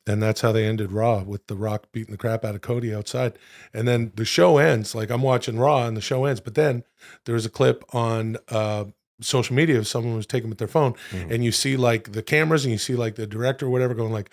And that's how they ended Raw, with The Rock beating the crap out of Cody outside. And then the show ends. Like, I'm watching Raw and the show ends. But then there's a clip on social media of someone was taking with their phone. And you see like the cameras and you see like the director or whatever going like,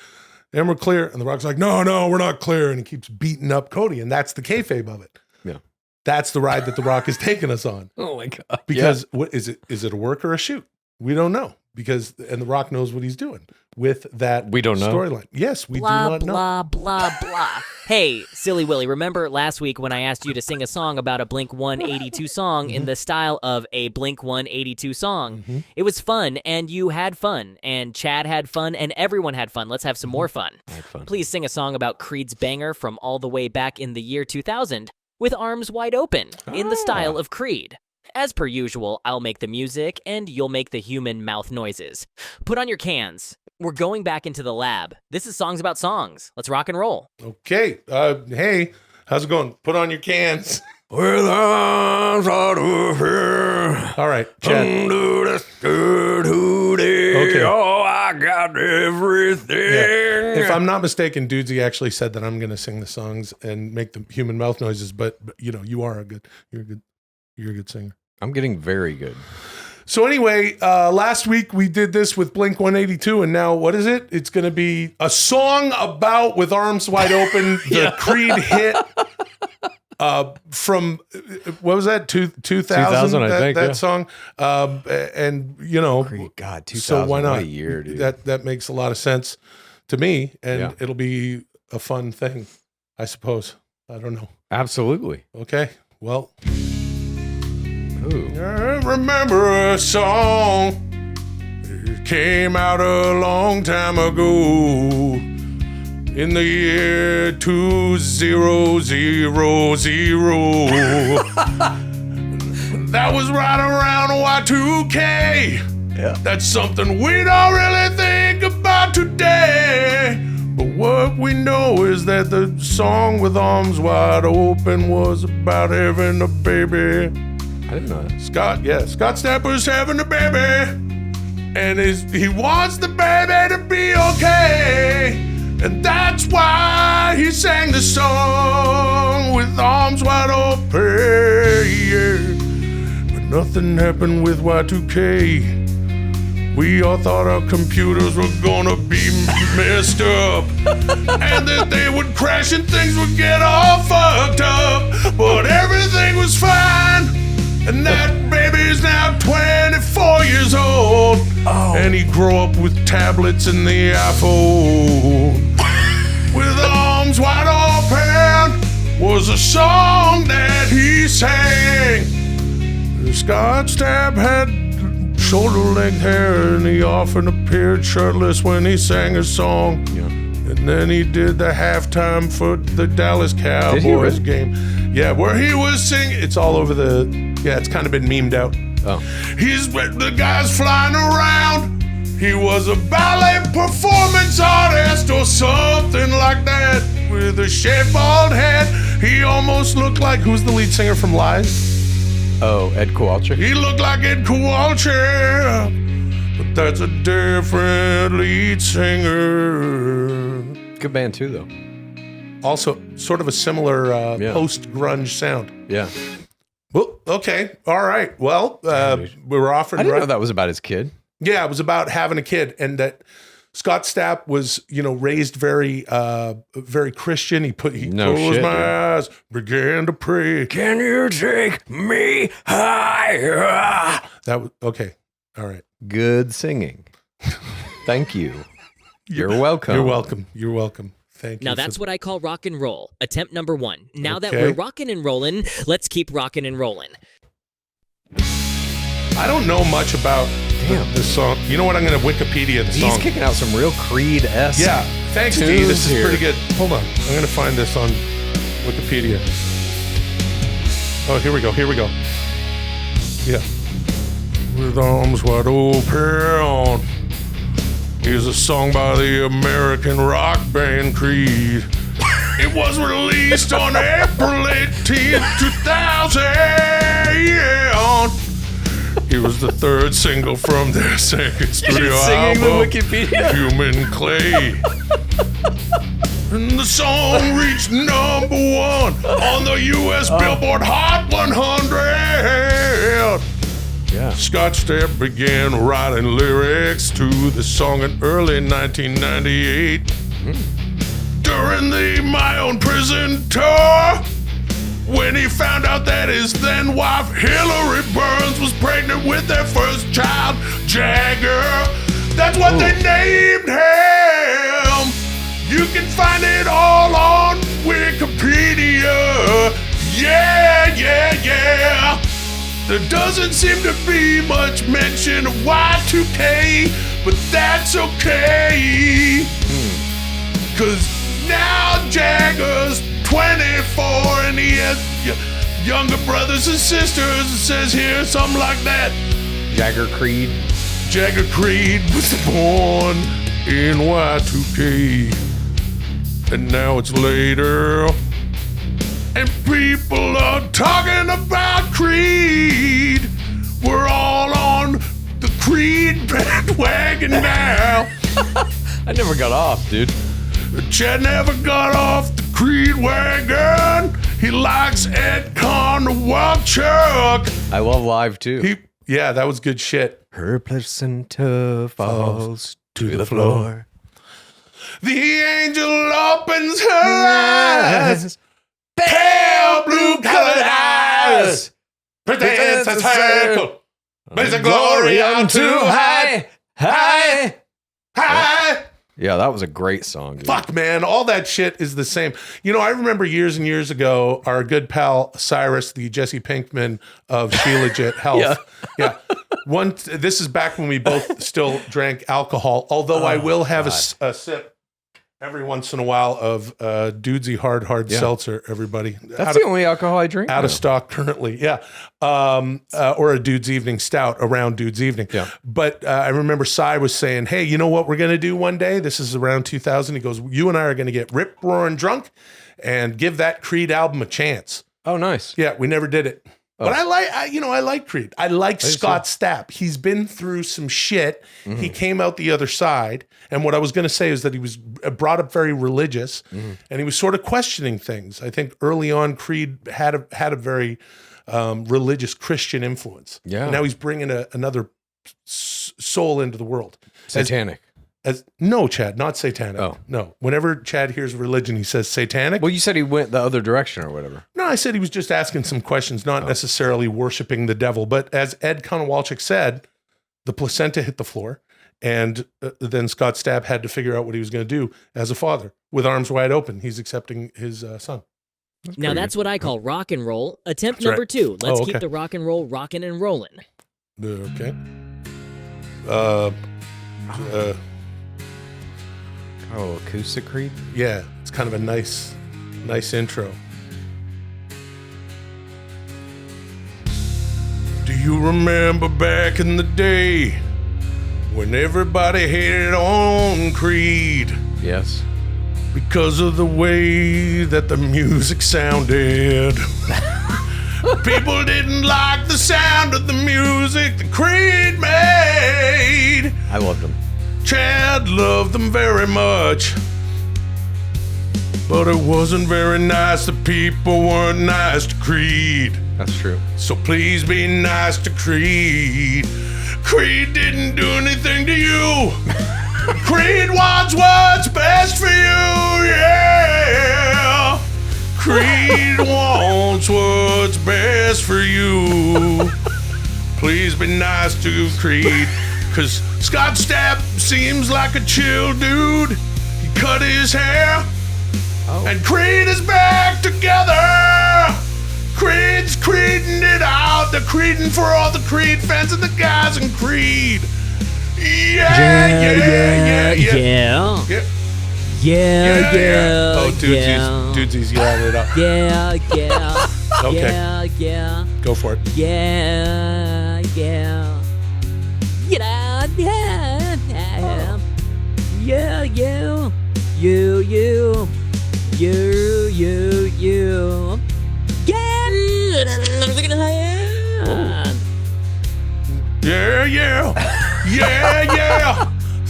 and we're clear. And The Rock's like, no, we're not clear. And he keeps beating up Cody. And that's the kayfabe of it. Yeah. That's the ride that The Rock is taking us on. Oh my God. Because what is it? Is it a work or a shoot? We don't know. And The Rock knows what he's doing with that we don't know storyline. Yes, we blah, do not know. Blah, blah, blah. Hey, Silly Willy, remember last week when I asked you to sing a song about a Blink-182 song in the style of a Blink-182 song? It was fun, and you had fun, and Chad had fun, and everyone had fun. Let's have some more fun. I had fun. Please sing a song about Creed's banger from all the way back in the year 2000 with Arms Wide Open in the style of Creed. As per usual, I'll make the music, and you'll make the human mouth noises. Put on your cans. We're going back into the lab. This is Songs About Songs. Let's rock and roll. Okay. Hey, how's it going? Put on your cans. With arms out of here. All right, Chad. Okay. Oh, I got everything. Yeah. If I'm not mistaken, Dudesy actually said that I'm going to sing the songs and make the human mouth noises, but you know, you're a good singer. I'm getting very good. So anyway, last week we did this with Blink-182, and now what is it? It's going to be a song about With Arms Wide Open, the Creed hit from, what was that, 2000 I think, that song? And, you know, Creed, God, 2000, so why not? What a year, dude. That makes a lot of sense to me, and it'll be a fun thing, I suppose. I don't know. Absolutely. Okay, well... Ooh. I remember a song. It came out a long time ago. In the year 2000. That was right around Y2K. Yeah. That's something we don't really think about today. But what we know is that the song With Arms Wide Open was about having a baby. I didn't know that. Scott Stapp was having a baby, and he wants the baby to be okay, and that's why he sang the song With Arms Wide Open. Yeah. But nothing happened with Y2K. We all thought our computers were gonna be messed up, and that they would crash and things would get all fucked up, but everything was fine. And that baby's now 24 years old. Oh. And he grew up with tablets and the iPhone. With Arms Wide Open was a song that he sang. Scott Stapp had shoulder-length hair, and he often appeared shirtless when he sang a song. Yeah. And then he did the halftime for the Dallas Cowboys game. Yeah, where he was singing. It's all over it's kind of been memed out. Oh. The guy's flying around. He was a ballet performance artist or something like that, with a shaved bald head. He almost looked like, who's the lead singer from Live? Oh, Ed Kowalczyk. He looked like Ed Kowalczyk, but that's a different lead singer. Good band too, though. Also, sort of a similar post-grunge sound. Yeah. Well, okay. All right. Well, we were offering... I didn't know that was about his kid. Yeah, it was about having a kid, and that Scott Stapp was, raised very, very Christian. He closed my eyes, began to pray. Can you take me higher? That was okay. All right. Good singing. Thank you. You're welcome. You're welcome. You're welcome. Thank you. Now that's what I call rock and roll. Attempt number 1. Now that we're rocking and rolling, let's keep rocking and rolling. I don't know much about the song. You know what? I'm going to Wikipedia the song. He's kicking out some real Creed-esque. Yeah. Thanks, D. This is pretty good. Hold on. I'm going to find this on Wikipedia. Oh, here we go. Yeah. With Arms Wide Open. Here's a song by the American rock band Creed. It was released on April 18th, 2000. Yeah. It was the 3rd single from their second studio album, the Wikipedia. Human Clay. the song reached number 1 on the U.S. Billboard Hot 100. Yeah. Scott Stapp began writing lyrics to the song in early 1998. During the My Own Prison tour, when he found out that his then wife Hillary Burns was pregnant with their first child, Jagger. That's what they named him. You can find it all on Wikipedia. Yeah. There doesn't seem to be much mention of Y2K, but that's okay. Cause now Jagger's 24 and he has younger brothers and sisters. It says here something like that. Jagger Creed. Jagger Creed was born in Y2K. And now it's later. And people are talking about Creed. We're all on the Creed bandwagon now. I never got off, dude. Chad never got off the Creed wagon. He likes Ed Conwalchuk. I love live too. Yeah, that was good shit. Her placenta falls to the floor. The angel opens her eyes. Pale blue colored eyes. Pretends a circle. But the glory on too high. High. Yeah, that was a great song, dude. Fuck, man. All that shit is the same. You know, I remember years and years ago, our good pal Cyrus, the Jesse Pinkman of She Legit Health. Yeah. This is back when we both still drank alcohol, although I will have a sip every once in a while of Dudesy hard seltzer, everybody. That's the only alcohol I drink. Out of stock currently, yeah. Or a Dude's Evening Stout around Dude's Evening. Yeah. But I remember Cy was saying, hey, you know what we're going to do one day? This is around 2000. He goes, you and I are going to get rip roaring drunk and give that Creed album a chance. Oh, nice. Yeah, we never did it. But I like Creed. I like Scott Stapp. He's been through some shit. Mm-hmm. He came out the other side. And what I was going to say is that he was brought up very religious, and he was sort of questioning things. I think early on, Creed had a very religious Christian influence. Yeah. And now he's bringing another soul into the world. Satanic. No, Chad, not satanic. Oh. No. Whenever Chad hears religion, he says satanic. Well, you said he went the other direction or whatever. No, I said he was just asking some questions, not necessarily worshiping the devil. But as Ed Conwalchuk said, the placenta hit the floor, and then Scott Stapp had to figure out what he was going to do as a father. With arms wide open, he's accepting his son. That's what I call rock and roll. Attempt number 2. Let's keep the rock and roll rocking and rolling. Okay. Acoustic Creed? Yeah, it's kind of a nice intro. Do you remember back in the day when everybody hated on Creed? Yes. Because of the way that the music sounded. People didn't like the sound of the music that Creed made. I loved them. Chad loved them very much. But it wasn't very nice. The people weren't nice to Creed. That's true. So please be nice to Creed. Creed didn't do anything to you. Creed wants what's best for you, yeah. Creed wants what's best for you. Please be nice to Creed. Cause Scott Stapp seems like a chill dude. He cut his hair. And Creed is back together. Creed's creeding it out. They're creeding for all the Creed fans and the guys in Creed. Yeah. Oh, Dudesy's yelling it up. Yeah. Okay. Yeah. Go for it. Yeah. Yeah.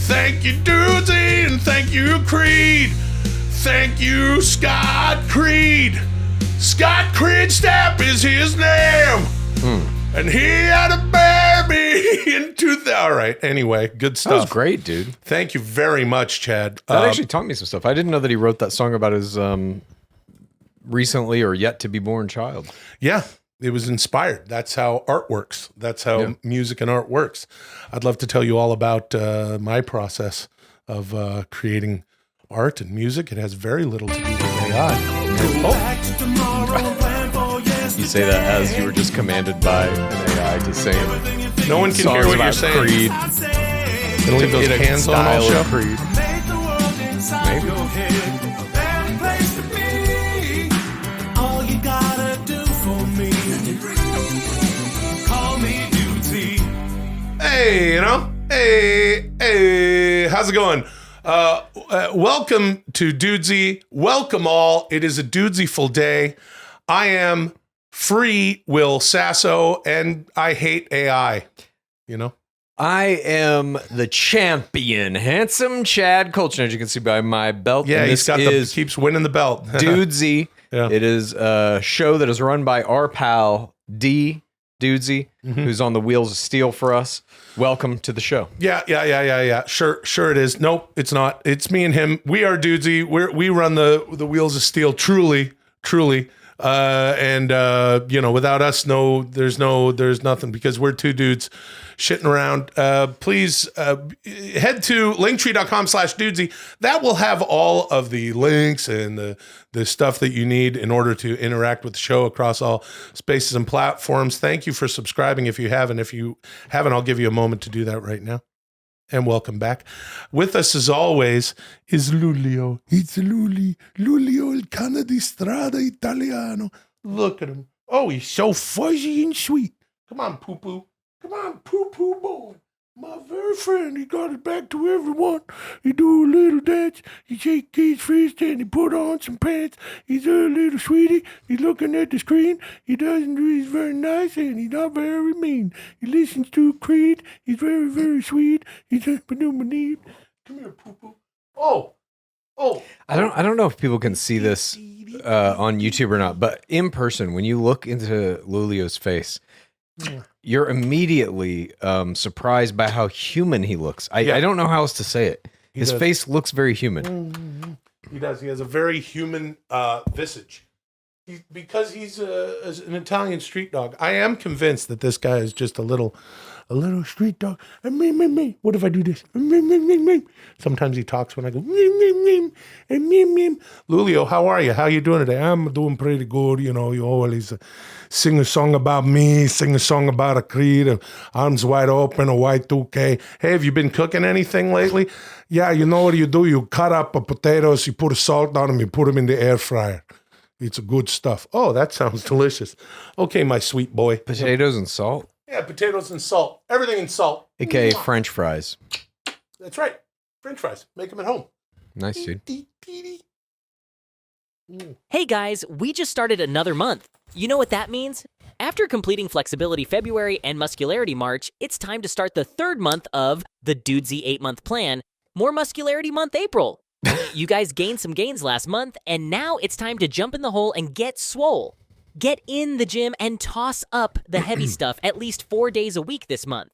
Thank you, Dudesy, and thank you, Creed. thank you, Scott Creed. Scott Creed Stapp is his name. And he had a baby in 2000. All right, anyway, good stuff. That was great, dude. Thank you very much, Chad. That actually taught me some stuff. I didn't know that he wrote that song about his recently or yet to be born child. Yeah, it was inspired. That's how art works. That's how music and art works. I'd love to tell you all about my process of creating art and music. It has very little to do with AI. You say that as you were just commanded by an AI to sing. No one can hear what you're saying. Creed. Gonna leave those hands on all show. Creed. Maybe. Hey, hey, how's it going? Welcome to Dudesy. Welcome all. It is a Dudesy-ful day. I am free Will Sasso, and I hate AI. You know? I am the champion, handsome Chad Kultgen, as you can see by my belt. Yeah, and he's got keeps winning the belt. Dudesy. Yeah. It is a show that is run by our pal Dudesy, who's on the wheels of steel for us. Welcome to the show. Yeah. Sure it is. Nope, it's not. It's me and him. We are Dudesy. We run the wheels of steel. Truly. Without us, there's nothing, because we're two dudes shitting around. Please head to linktree.com/Dudesy. That will have all of the links and the stuff that you need in order to interact with the show across all spaces and platforms. Thank you for subscribing if you haven't. If you haven't, I'll give you a moment to do that right now. And welcome back. With us, as always, is Lulio. It's Lulio il cane di strada italiano. Look at him. Oh, he's so fuzzy and sweet. Come on, poo-poo. Come on, poo-poo boy. My very friend. He got it back to everyone. He do a little dance. He shake his fist and he put on some pants. He's a little sweetie. He's looking at the screen. He's very nice and he's not very mean. He listens to Creed. He's very, very sweet. He's a come here, poo-poo. Oh. I don't know if people can see this on YouTube or not, but in person, when you look into Lulio's face, you're immediately surprised by how human he looks. I don't know how else to say it. His face looks very human. He does. He has a very human visage. Because he's an Italian street dog. I am convinced that this guy is just a little street dog. Me. What if I do this? Sometimes he talks when I go and Lulio, how are you? How you doing today? I'm doing pretty good. You know, you always sing a song about me, sing a song about a Creed, arms wide open, a Y2K. Hey, have you been cooking anything lately? Yeah, you know what you do? You cut up potatoes, you put a salt on them, you put them in the air fryer. It's good stuff. Oh, that sounds delicious. Okay, my sweet boy. Potatoes and salt? Yeah, potatoes and salt. Everything in salt. AKA French fries. That's right. French fries. Make them at home. Nice, dude. Hey guys, we just started another month. You know what that means? After completing Flexibility February and Muscularity March, it's time to start the third month of the Dudesy 8-month plan, More Muscularity Month April. You guys gained some gains last month, and now it's time to jump in the hole and get swole. Get in the gym and toss up the heavy stuff at least 4 days a week this month.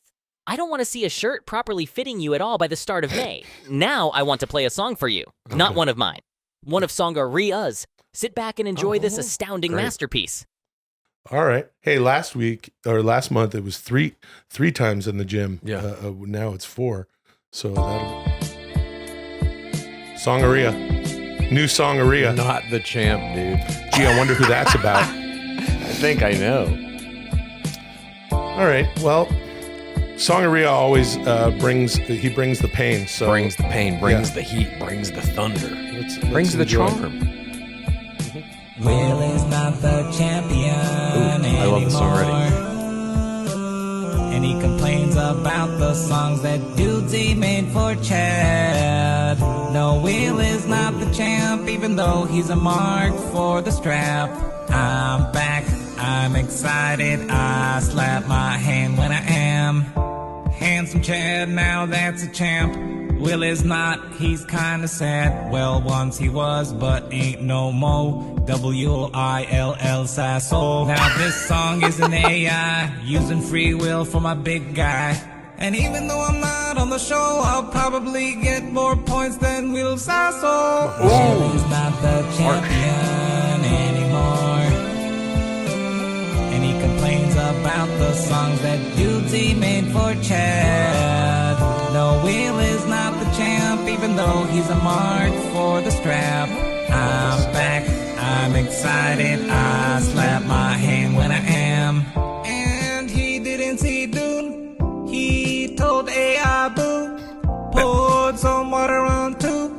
I don't want to see a shirt properly fitting you at all by the start of May. Now I want to play a song for you, not one of mine. One of Songaria's. Sit back and enjoy this astounding masterpiece. All right. Hey, last month it was three times in the gym. Yeah. Now it's 4. So that'll Songaria. New Songaria. Not the champ, dude. Gee, I wonder who that's about. I think I know. All right. Well, Songaria always brings the pain. So Brings the pain, brings the heat, brings the thunder. Brings the enjoy. charm. Will is not the champion I love this song already. And he complains about the songs that Dudesy made for Chad. No, Will is not the champ, even though he's a mark for the strap. I'm back, I'm excited, I slap my hand when I am. Handsome Chad, now that's a champ. Will is not, he's kinda sad. Well, once he was, but ain't no mo. W-I-L-L Sasso. Now this song is an AI, using free will for my big guy. And even though I'm not on the show, I'll probably get more points than Will Sasso. Will is not the champion anymore. And he complains about the songs that Dudesy made for Chad. No, Will is not the champ, even though he's a mark for the strap. I'm back, I'm excited, I slap my hand when I am. And he didn't see Dune, he told AI boo, poured some water on tube.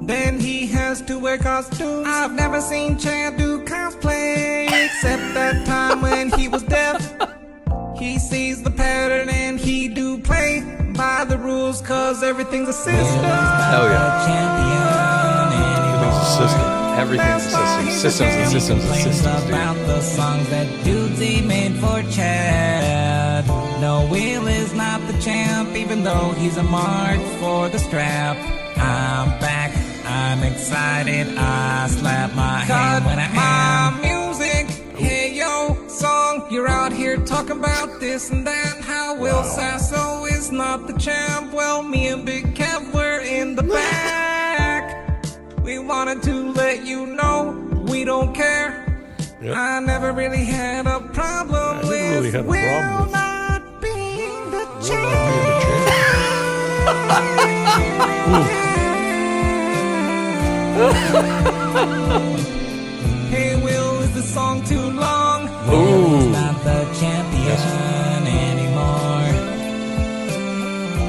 Then he has to wear costumes. I've never seen Chad do cosplay, except that time when he was deaf. He sees the pattern and he do play by the rules, cause everything's a system. Hell yeah. Everything's a system. Systems and systems and systems, dude. About the songs that Dudesy made for Chad. No, Will is not the champ, even though he's a mark for the strap. I'm back, I'm excited, I slap my hand when I am. Music, hey yo, song, you're out here talking about this and that. How Will Sasso is not the champ? Well, me and Big Kev were in the back. We wanted to let you know we don't care. Yep. I never really had a problem with Will not being the champ. Hey, Will, is the song too long? Will's not the champion anymore.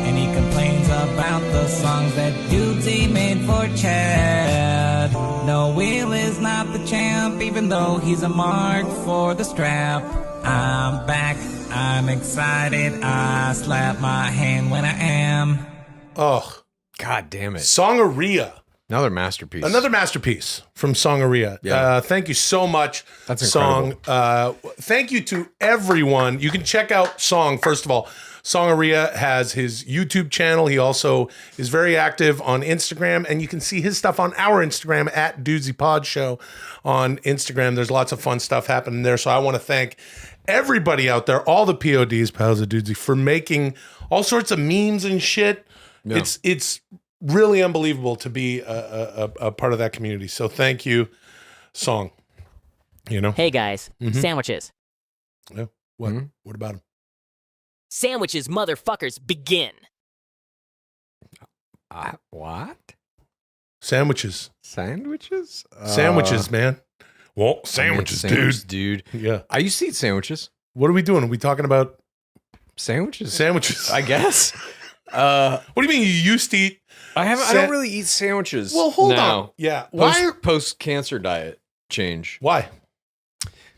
And he complains about the songs that Dudesy made for Chad. No, Will is not the champ, even though he's a mark for the strap. I'm back, I'm excited, I slap my hand when I am. Oh, God damn it. Songaria. Another masterpiece. Another masterpiece from Songaria. Yeah. Thank you so much, That's Song. incredible. Thank you to everyone. You can check out Song, first of all. Songaria has his YouTube channel. He also is very active on Instagram, and you can see his stuff on our Instagram at Dudesy Pod Show on Instagram. There's lots of fun stuff happening there. So I want to thank everybody out there, all the PODs, Pals of Dudesy, for making all sorts of memes and shit. Yeah. It's really unbelievable to be a part of that community. So thank you, Song. You know? Hey guys, sandwiches. Yeah. What? What about him? Sandwiches, motherfuckers, begin. What? Sandwiches. Sandwiches? Sandwiches, man. Well, sandwiches, dude. Yeah. I used to eat sandwiches. What are we doing? Are we talking about Sandwiches? sandwiches? I guess. What do you mean you used to eat? I don't really eat sandwiches. Well, hold now. on. Yeah. Why? Post-cancer diet change. Why?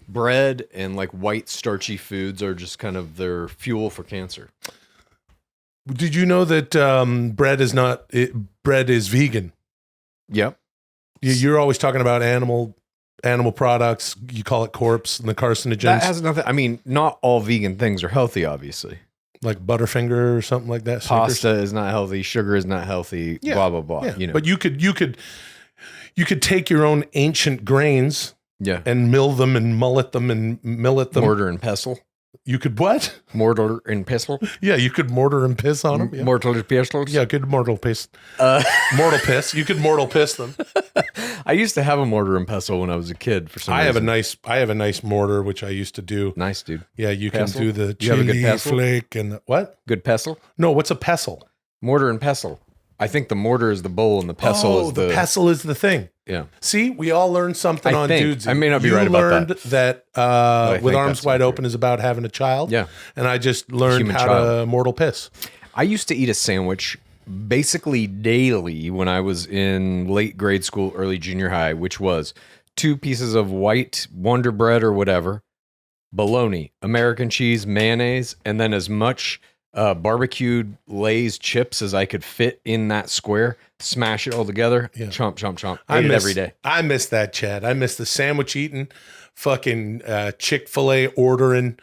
Bread and like white starchy foods are just kind of their fuel for cancer. Did you know that bread is vegan? Yep. You're always talking about animal products. You call it corpse and the carcinogens. That has nothing. I mean, not all vegan things are healthy, obviously. Like Butterfinger or something like that. Pasta is not healthy. Sugar is not healthy. Yeah. Blah blah blah. Yeah. You know. But you could take your own ancient grains yeah. and mill them and mullet them and millet them. Mortar and pestle. You could what? Mortar and pestle. Yeah, you could mortar and piss on them. Yeah. Mortar and pestle. Yeah, good mortal piss. Mortal piss. You could mortal piss them. I used to have a mortar and pestle when I was a kid. For some reason. I have a nice mortar which I used to do. Nice, dude. Yeah, you Pestle? can do the You have a good chili pestle? flake and what? Good pestle. No, what's a pestle? Mortar and pestle. I think the mortar is the bowl and the pestle is the pestle is the thing. Yeah. See, we all learned something I on think. Dudesy. I may not be You right about learned that. that with think Arms that's Wide accurate. Open is about having a child. Yeah. And I just learned Human how to child. mortal piss. I used to eat a sandwich basically daily when I was in late grade school, early junior high, which was 2 pieces of white Wonder Bread or whatever, bologna, American cheese, mayonnaise, and then as much barbecued Lay's chips as I could fit in that square. smash it all together, chomp, chomp, chomp. Ate it every day. I miss that, Chad. I miss the sandwich eating, fucking Chick-fil-A ordering,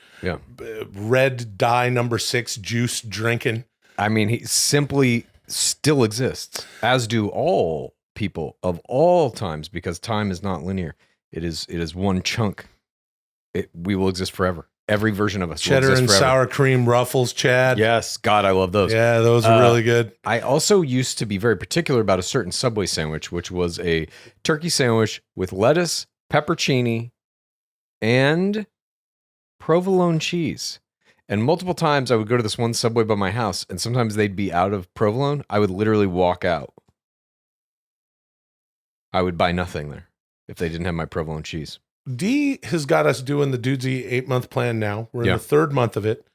red dye number 6 juice drinking. I mean, he simply still exists, as do all people of all times, because time is not linear. It is one chunk. We will exist forever. Every version of us. Cheddar and sour cream ruffles, Chad. Yes. God, I love those. Yeah, those are really good. I also used to be very particular about a certain Subway sandwich, which was a turkey sandwich with lettuce, pepperoni, and provolone cheese. And multiple times I would go to this one Subway by my house, and sometimes they'd be out of provolone. I would literally walk out. I would buy nothing there if they didn't have my provolone cheese. D has got us doing the Dudesy 8-month plan now. We're in the 3rd month of it.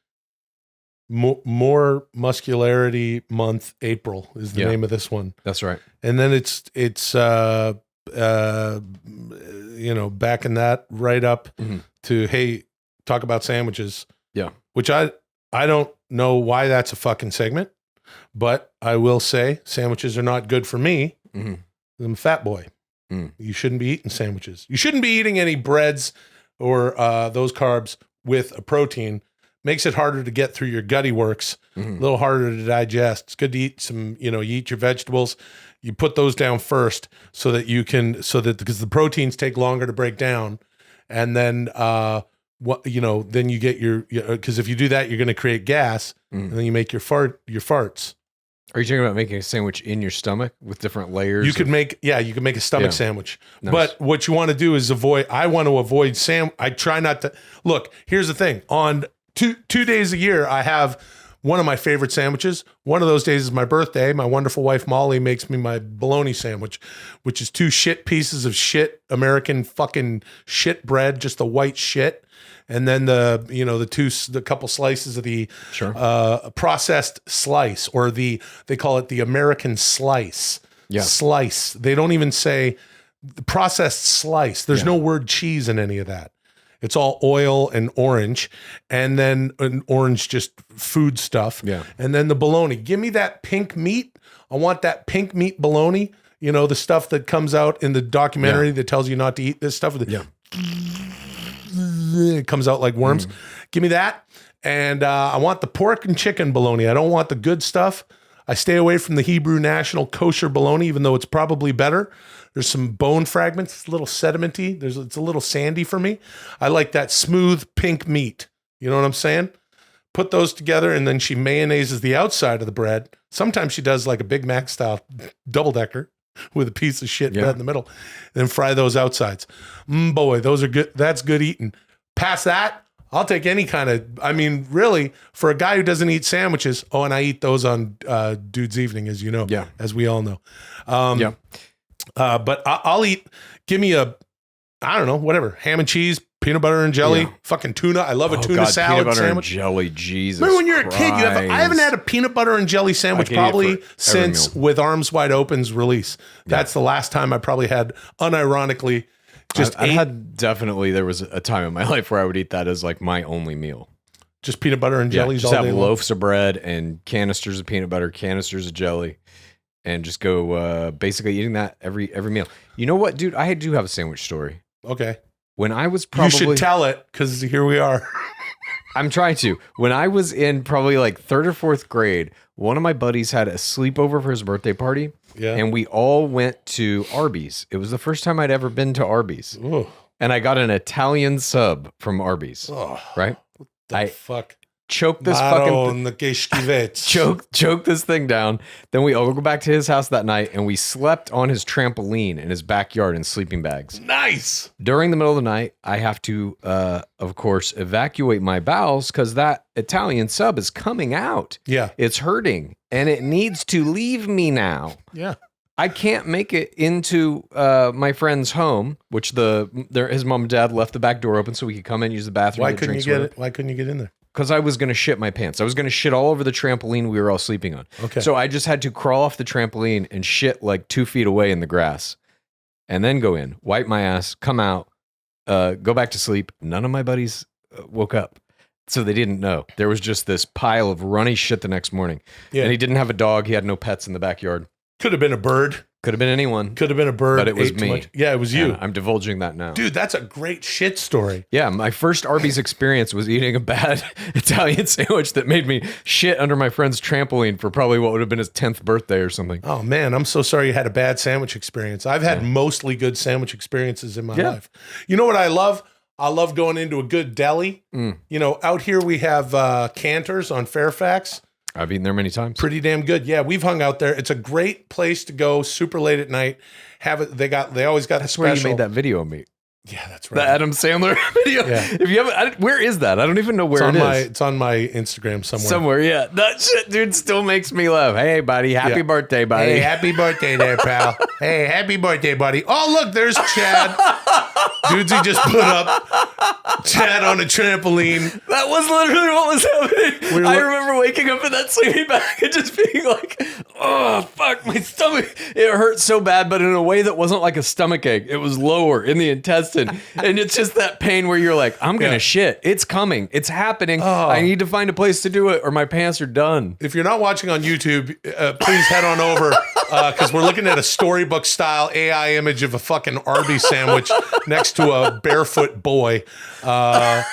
More muscularity month, April is the name of this one. That's right. And then it's backing that right up to, hey, talk about sandwiches. Yeah. Which I don't know why that's a fucking segment, but I will say sandwiches are not good for me. I'm a fat boy. You shouldn't be eating sandwiches. You shouldn't be eating any breads or those carbs with a protein. Makes it harder to get through your gutty works, a little harder to digest. It's good to eat some, you eat your vegetables. You put those down first because the proteins take longer to break down. And then, then you get because if you do that, you're going to create gas and then you make your farts. Are you talking about making a sandwich in your stomach with different layers? You could make a stomach sandwich. Nice. But what you want to do is I want to avoid I try not to. Look, here's the thing. On two days a year, I have one of my favorite sandwiches. One of those days is my birthday. My wonderful wife, Molly, makes me my bologna sandwich, which is 2 shit pieces of shit, American fucking shit bread, just the white shit. And then the couple slices of the processed slice, or they call it the American slice. Yeah. Slice. They don't even say the processed slice. There's no word cheese in any of that. It's all oil and orange, and then an orange, just food stuff. Yeah. And then the bologna. Give me that pink meat. I want that pink meat bologna. The stuff that comes out in the documentary that tells you not to eat this stuff. It comes out like worms. Give me that. And I want the pork and chicken bologna. I don't want the good stuff. I stay away from the Hebrew National Kosher bologna, even though it's probably better. There's some bone fragments. It's a little sedimenty. It's a little sandy for me. I like that smooth pink meat. You know what I'm saying? Put those together, and then she mayonnaises the outside of the bread. Sometimes she does like a Big Mac style double-decker with a piece of shit bread in the middle, and then fry those outsides. Boy, those are good. That's good eating. Past that, I'll take any kind of, really, for a guy who doesn't eat sandwiches, and I eat those on Dude's Evening, as you know, as we all know. But I'll eat, give me I don't know, whatever, ham and cheese, peanut butter and jelly, fucking tuna. I love a tuna salad peanut butter sandwich. And jelly, Jesus. Remember when you're a kid, I haven't had a peanut butter and jelly sandwich probably since With Arms Wide Open's release. That's the last time I probably had, unironically, I had definitely, there was a time in my life where I would eat that as like my only meal. Just peanut butter and jellies just all have day loaves of bread and canisters of peanut butter, canisters of jelly, and just go basically eating that every meal. You know what, dude? I do have a sandwich story. Okay. When I was probably... You should tell it, because here we are. I'm trying to. When I was in probably like 3rd or 4th grade, one of my buddies had a sleepover for his birthday party. Yeah. And we all went to Arby's. It was the first time I'd ever been to Arby's. Ooh. And I got an Italian sub from Arby's. Oh, right? What the fuck? Choke this choke this thing down. Then we all go back to his house that night, and we slept on his trampoline in his backyard in sleeping bags. Nice. During the middle of the night, I have to, of course, evacuate my bowels because that Italian sub is coming out. Yeah, it's hurting, and it needs to leave me now. Yeah. I can't make it into my friend's home, which his mom and dad left the back door open so we could come in and use the bathroom. Why couldn't you get in there? Because I was going to shit my pants. I was going to shit all over the trampoline we were all sleeping on. Okay. So I just had to crawl off the trampoline and shit like 2 feet away in the grass, and then go in, wipe my ass, come out, go back to sleep. None of my buddies woke up, so they didn't know. There was just this pile of runny shit the next morning. Yeah. And he didn't have a dog. He had no pets in the backyard. Could have been a bird. Could have been anyone. Could have been a bird. But it was ate too me. much. Yeah, it was you. And I'm divulging that now. Dude, that's a great shit story. Yeah, my first Arby's experience was eating a bad Italian sandwich that made me shit under my friend's trampoline for probably what would have been his 10th birthday or something. Oh, man, I'm so sorry you had a bad sandwich experience. I've had mostly good sandwich experiences in my life. You know what I love? I love going into a good deli. You know, out here we have Cantor's on Fairfax. I've eaten there many times. Pretty damn good. Yeah, we've hung out there. It's a great place to go super late at night. Have it. They always got That's the where special. you made that video of me. Yeah, that's The right. Adam Sandler video. Yeah. If you haven't, where is that? I don't even know where it is. It's on my Instagram somewhere. Somewhere, yeah. That shit, dude, still makes me laugh. Hey, buddy. Happy birthday, buddy. Hey, happy birthday there, pal. Hey, happy birthday, buddy. Oh, look, there's Chad. Dudesy just put up Chad on a trampoline. That was literally what was happening. I remember waking up in that sleeping bag and just being like, oh, fuck, my stomach. It hurt so bad, but in a way that wasn't like a stomach ache. It was lower in the intestine. And it's just that pain where you're like, I'm going to shit. It's coming. It's happening. Oh. I need to find a place to do it or my pants are done. If you're not watching on YouTube, please head on over because we're looking at a storybook style AI image of a fucking Arby's sandwich next to a barefoot boy on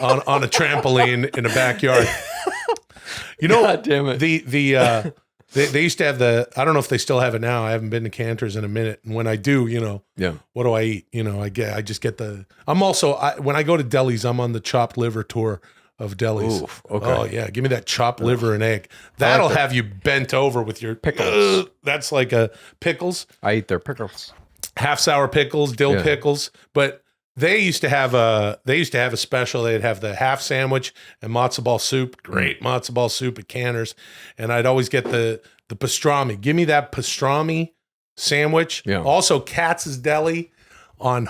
a trampoline in a backyard. You know, God damn it. They used to have I don't know if they still have it now. I haven't been to Cantor's in a minute. And when I do, you know, what do I eat? You know, I just get when I go to delis, I'm on the chopped liver tour of delis. Oof, okay. Oh yeah. Give me that chopped liver and egg. That'll have you bent over with your pickles. That's like a pickles, I eat their pickles. half sour pickles, dill pickles. But they used to have a special. They'd have the half sandwich and matzo ball soup. Great matzo ball soup at Cantor's. And I'd always get the pastrami. Give me that pastrami sandwich. Yeah. Also Katz's Deli on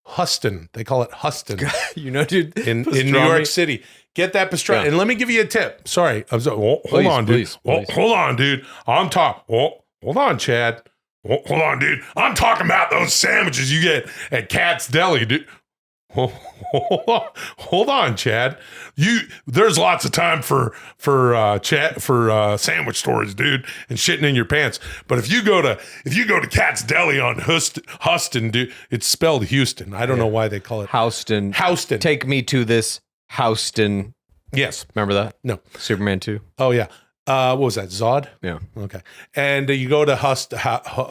Huston. They call it Huston You know, dude. in New York City. Get that pastrami. Yeah. And let me give you a tip. Sorry. I'm sorry. Hold Please, on, dude. please, please. Hold on, dude. I'm talking. Hold on, Chad. Hold on, dude. I'm talking about those sandwiches you get at Katz's Deli, dude. Hold on, Chad. There's lots of time for sandwich stories, dude, and shitting in your pants. But if you go to Katz's Deli on Huston, dude, it's spelled Houston. I don't know why they call it Houston. Houston. Take me to this Houston. Yes. Remember that? No. Superman 2. Oh yeah. What was that? Zod? Yeah. Okay. And you go to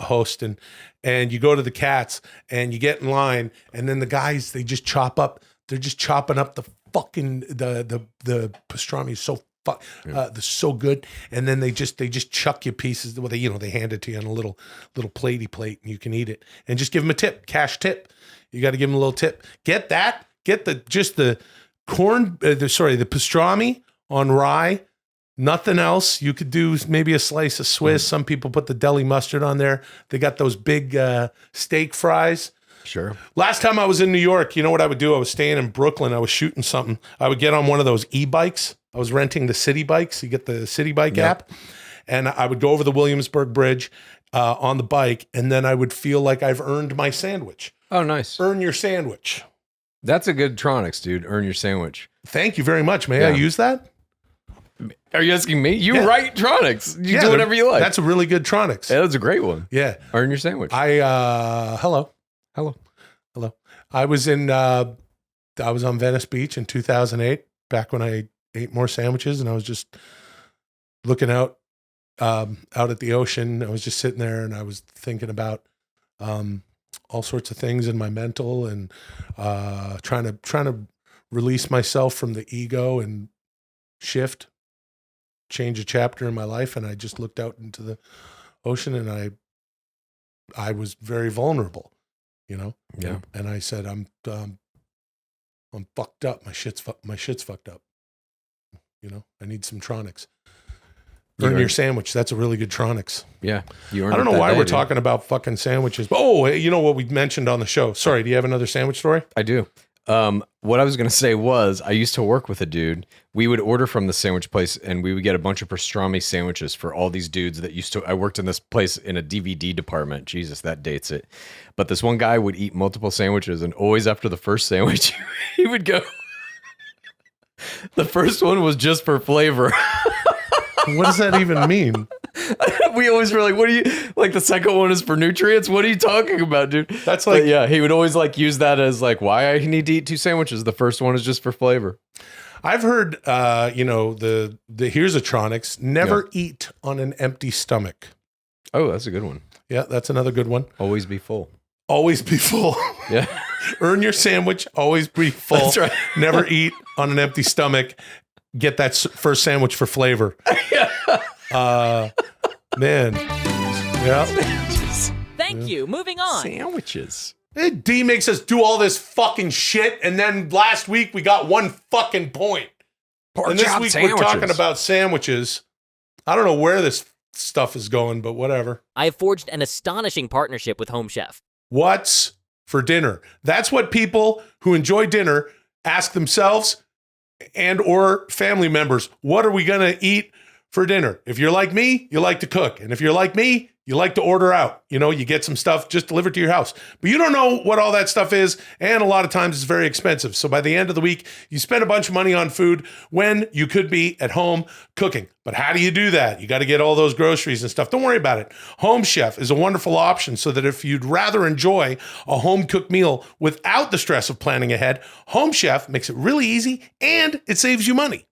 Houston, and you go to the Cats, and you get in line, and then the guys, they just chop up. They're just chopping up the fucking the pastrami is so they're so good, and then they just chuck you pieces. Well, they hand it to you on a little platey plate, and you can eat it, and just give them a tip, cash tip. You got to give them a little tip. Get that. Get the corn. The pastrami on rye. Nothing else. You could do maybe a slice of Swiss. Some people put the deli mustard on there. They got those big steak fries. Sure. Last time I was in New York, you know what I would do? I was staying in Brooklyn. I was shooting something. I would get on one of those e-bikes. I was renting the City Bikes. You get the City Bike app. And I would go over the Williamsburg Bridge on the bike, and then I would feel like I've earned my sandwich. Oh, nice. Earn your sandwich. That's a good Tronics, dude. Earn your sandwich. Thank you very much. May I use that? Are you asking me? You write Tronics. You do they're- whatever you like. That's a really good Tronics. Yeah, that's a great one. Yeah. Earn your sandwich. Hello. Hello. I was on Venice Beach in 2008, back when I ate more sandwiches, and I was just looking out at the ocean. I was just sitting there, and I was thinking about all sorts of things in my mental, and trying to release myself from the ego and change a chapter in my life. And I just looked out into the ocean, and I was very vulnerable, you know? Yeah. And I said, I'm fucked up. My shit's fucked up. You know, I need some Tronics. Earn your sandwich. That's a really good Tronics. Yeah. You earned I don't it know that why day, we're dude. talking about fucking sandwiches. But, oh, you know what we mentioned on the show? Sorry, do you have another sandwich story? I do. What I was going to say was I used to work with a dude. We would order from the sandwich place, and we would get a bunch of pastrami sandwiches for all these dudes that I worked in this place in a DVD department. Jesus, that dates it. But this one guy would eat multiple sandwiches, and always after the first sandwich, he would go, the first one was just for flavor. What does that even mean? We always were like, what do you, like the second one is for nutrients? What are you talking about, dude? That's like, yeah, he would always like use that as like why I need to eat 2 sandwiches. The first one is just for flavor. I've heard, the here's a Tronics, never eat on an empty stomach. Oh, that's a good one. Yeah, that's another good one. Always be full. Always be full. Yeah. Earn your sandwich, always be full. That's right. Never eat on an empty stomach. Get that first sandwich for flavor. Man. Yeah. Thank you. Moving on. Sandwiches. D makes us do all this fucking shit, and then last week we got 1 fucking point. And this week we're talking about sandwiches. I don't know where this stuff is going, but whatever. I have forged an astonishing partnership with Home Chef. What's for dinner? That's what people who enjoy dinner ask themselves and or family members. What are we going to eat for dinner? If you're like me, you like to cook. And if you're like me, you like to order out. You get some stuff just delivered to your house. But you don't know what all that stuff is, and a lot of times it's very expensive. So by the end of the week, you spend a bunch of money on food when you could be at home cooking. But how do you do that? You got to get all those groceries and stuff. Don't worry about it. Home Chef is a wonderful option so that if you'd rather enjoy a home-cooked meal without the stress of planning ahead, Home Chef makes it really easy, and it saves you money.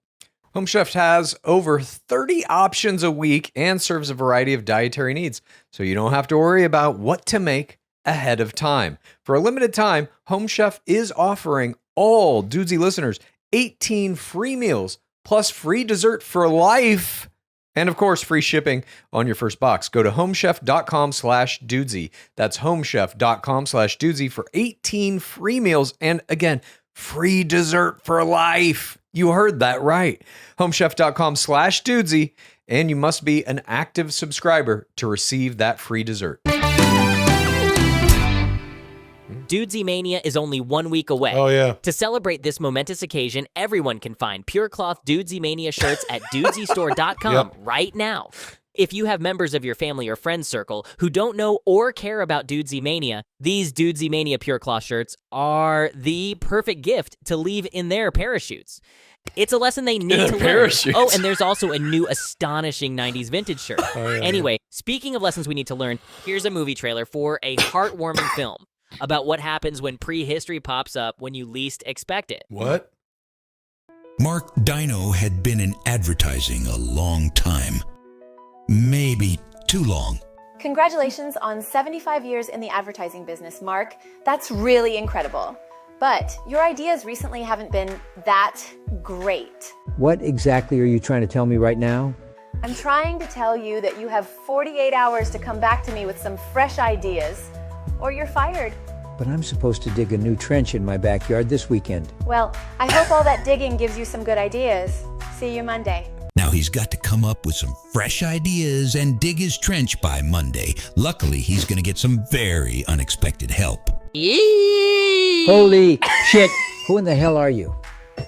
Home Chef has over 30 options a week and serves a variety of dietary needs, so you don't have to worry about what to make ahead of time. For a limited time, Home Chef is offering all Dudesy listeners 18 free meals plus free dessert for life. And of course, free shipping on your first box. Go to homechef.com/Dudesy. That's homechef.com/Dudesy for 18 free meals. And again, free dessert for life. You heard that right. Homechef.com/Dudesy. And you must be an active subscriber to receive that free dessert. Dudesy Mania is only 1 week away. Oh, yeah. To celebrate this momentous occasion, everyone can find pure cloth Dudesy Mania shirts at dudesystore.com right now. If you have members of your family or friends circle who don't know or care about Dudesy Mania, these Dudesy Mania pure cloth shirts are the perfect gift to leave in their parachutes. It's a lesson they need to learn. Oh, and there's also a new astonishing 90s vintage shirt. Anyway, speaking of lessons we need to learn, here's a movie trailer for a heartwarming film about what happens when prehistory pops up when you least expect it. What? Mark Dino had been in advertising a long time. Maybe too long. Congratulations on 75 years in the advertising business, Mark. That's really incredible. But your ideas recently haven't been that great. What exactly are you trying to tell me right now? I'm trying to tell you that you have 48 hours to come back to me with some fresh ideas, or you're fired. But I'm supposed to dig a new trench in my backyard this weekend. Well, I hope all that digging gives you some good ideas. See you Monday. Now he's got to come up with some fresh ideas and dig his trench by Monday. Luckily, he's going to get some very unexpected help. Holy shit! Who in the hell are you?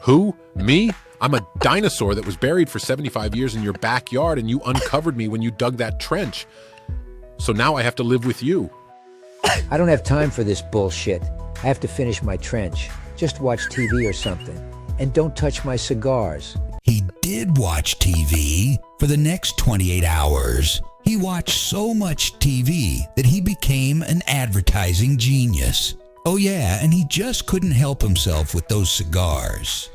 Who? Me? I'm a dinosaur that was buried for 75 years in your backyard, and you uncovered me when you dug that trench. So now I have to live with you. I don't have time for this bullshit. I have to finish my trench. Just watch TV or something. And don't touch my cigars. He did watch TV for the next 28 hours. He watched so much TV that he became an advertising genius. Oh yeah, and he just couldn't help himself with those cigars.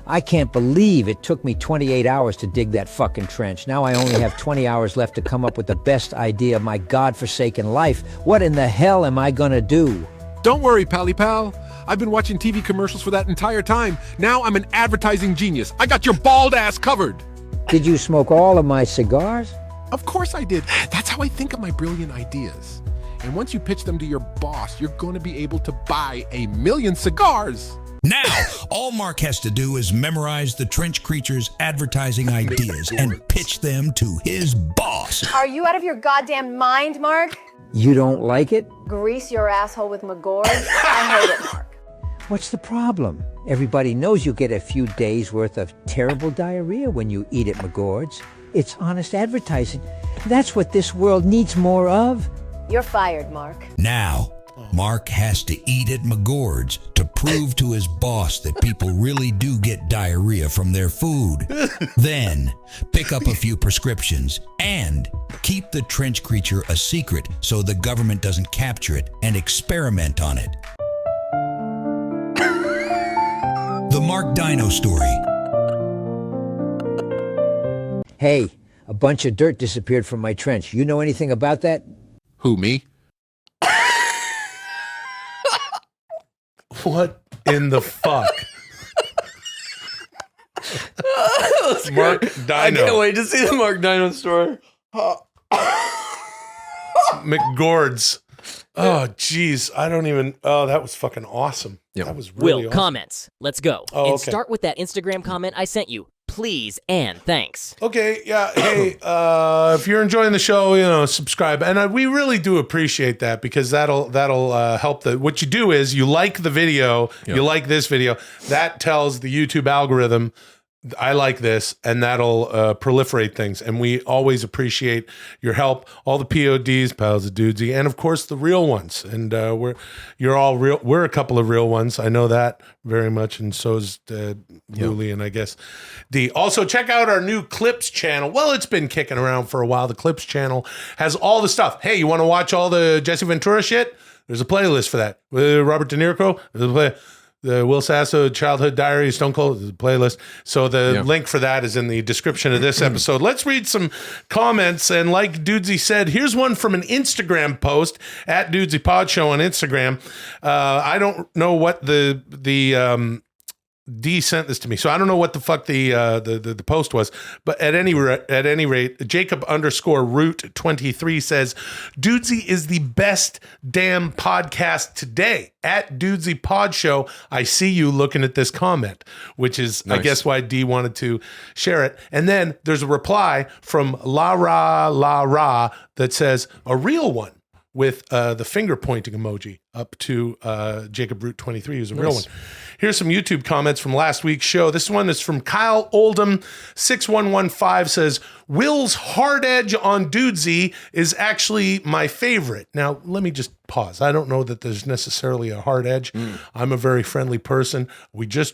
I can't believe it took me 28 hours to dig that fucking trench. Now I only have 20 hours left to come up with the best idea of my godforsaken life. What in the hell am I gonna do? Don't worry, Pally Pal. I've been watching TV commercials for that entire time. Now I'm an advertising genius. I got your bald ass covered. Did you smoke all of my cigars? Of course I did. That's how I think of my brilliant ideas. And once you pitch them to your boss, you're going to be able to buy 1,000,000 cigars. Now, all Mark has to do is memorize the trench creature's advertising ideas and pitch them to his boss. Are you out of your goddamn mind, Mark? You don't like it? Grease your asshole with McGord? I hate it, Mark. What's the problem? Everybody knows you get a few days worth of terrible diarrhea when you eat at McGord's. It's honest advertising. That's what this world needs more of. You're fired, Mark. Now, Mark has to eat at McGord's to prove to his boss that people really do get diarrhea from their food. Then, pick up a few prescriptions and keep the trench creature a secret so the government doesn't capture it and experiment on it. The Mark Dino Story. Hey, a bunch of dirt disappeared from my trench. You know anything about that? Who, me? What in the fuck? Mark Dino. I can't wait to see the Mark Dino story. McGord's. Oh, geez. I don't even. Oh, that was fucking awesome. Yep. That was really Will, awesome. comments. Let's go. Oh, and okay. start with that Instagram comment I sent you. Please and thanks. Okay, yeah. Hey, if you're enjoying the show, subscribe, and we really do appreciate that because that'll help. What you do is you like the video, you like this video, that tells the YouTube algorithm I like this, and that'll proliferate things. And we always appreciate your help. All the PODs, pals of Dudesy, and of course the real ones. And you're all real. We're a couple of real ones. I know that very much, and so's Luli, and I guess D. Also, check out our new Clips channel. Well, it's been kicking around for a while. The Clips channel has all the stuff. Hey, you want to watch all the Jesse Ventura shit? There's a playlist for that. With Robert De Niro, there's a play. The Will Sasso Childhood Diary, Stone Cold, the playlist. So the link for that is in the description of this episode. Let's read some comments. And like Dudesy said, here's one from an Instagram post at Dudesy Pod Show on Instagram. I don't know what the D sent this to me, so I don't know what the fuck the post was. But at any rate, Jacob _Root 23 says, Dudesy is the best damn podcast today. At Dudesy Pod Show, I see you looking at this comment, which is, nice. I guess, why D wanted to share it. And then there's a reply from La Ra that says, a real one, with the finger pointing emoji up to Jacob Root 23, who's a real one. Here's some YouTube comments from last week's show. This one is from Kyle Oldham 6115 says, Will's hard edge on Dudesy is actually my favorite. Now, let me just pause. I don't know that there's necessarily a hard edge. I'm a very friendly person.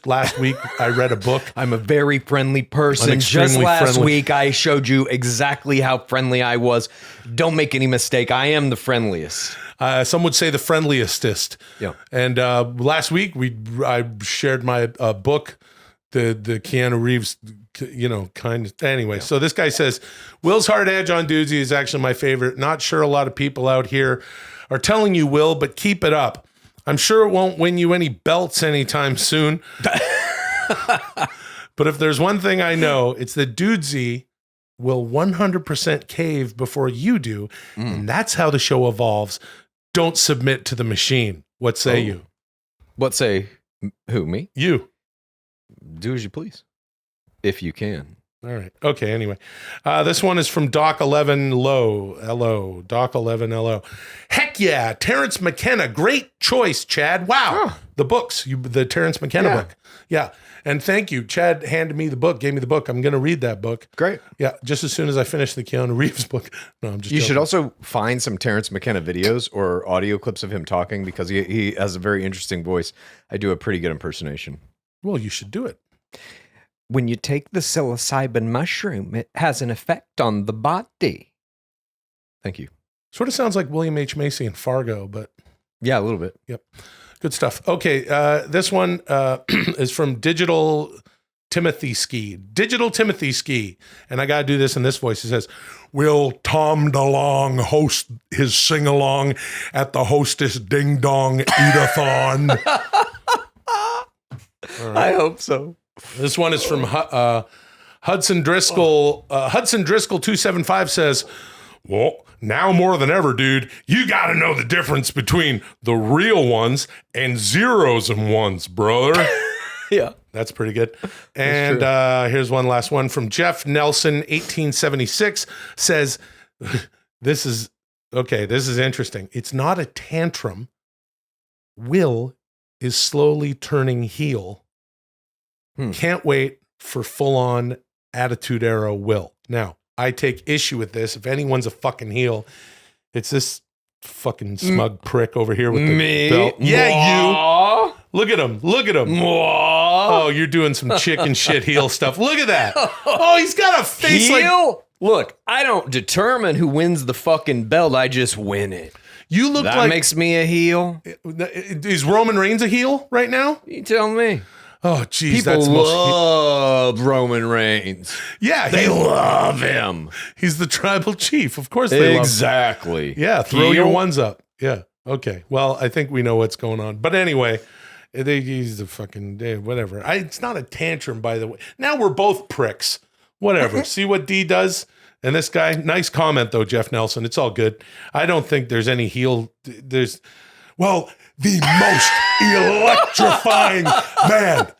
Last week, I read a book. I'm a very friendly person. I'm Just extremely last friendly. week, I showed you exactly how friendly I was. Don't make any mistake. I am the friendliest. Some would say the friendliestest. Yeah. And last week I shared my book, the Keanu Reeves, kind of. Anyway, so this guy says, Will's hard edge on Dudesy is actually my favorite. Not sure a lot of people out here are telling you, Will, but keep it up. I'm sure it won't win you any belts anytime soon. But if there's one thing I know, it's that Dudesy will 100% cave before you do. And that's how the show evolves. Don't submit to the machine. What say you? What say? Who, me? You. Do as you please. If you can. All right. Okay, anyway. This one is from Doc11Lo. L-O. Doc11LO. Heck yeah. Terrence McKenna. Great choice, Chad. Wow. The books. The Terrence McKenna book. Yeah. And thank you. Chad handed me the book, gave me the book. I'm going to read that book. Great. Yeah. Just as soon as I finish the Keanu Reeves book. No, I'm just You joking. should also find some Terrence McKenna videos or audio clips of him talking because he has a very interesting voice. I do a pretty good impersonation. Well, you should do it. When you take the psilocybin mushroom, it has an effect on the body. Thank you. Sort of sounds like William H. Macy in Fargo, but Yeah, a little bit. yep. Good stuff. Okay, this one is from Digital Timothy Ski. Digital Timothy Ski. And I got to do this in this voice. It says, Will Tom DeLong host his sing-along at the Hostess Ding Dong Eat-a-thon? I hope so. This one is from Hudson Driscoll. Hudson Driscoll 275 says, well, now more than ever, dude, you got to know the difference between the real ones and zeros and ones, brother. Yeah. That's pretty good. And here's one last one from Jeff Nelson 1876 says, this is interesting. It's not a tantrum. Will is slowly turning heel. Can't wait for full-on Attitude Era Will. Now, I take issue with this. If anyone's a fucking heel, it's this fucking smug prick over here with the Me? belt. Yeah, Mwah. you. Look at him. Look at him. Oh, you're doing some chicken shit heel stuff. Look at that. Oh, he's got a face like... Heel? Look, I don't determine who wins the fucking belt. I just win it. You look That like... makes me a heel. Is Roman Reigns a heel right now? You tell me. Oh, jeez. People That's the most... love Roman Reigns. Yeah. They love him. He's the tribal chief. Of course they love him. Exactly. Yeah, throw your Heel? ones up. Yeah. Okay. Well, I think we know what's going on. But anyway, he's the fucking whatever. It's not a tantrum, by the way. Now we're both pricks. Whatever. See what D does? And this guy, nice comment though, Jeff Nelson. It's all good. I don't think there's any heel. There's, well, the most electrifying man.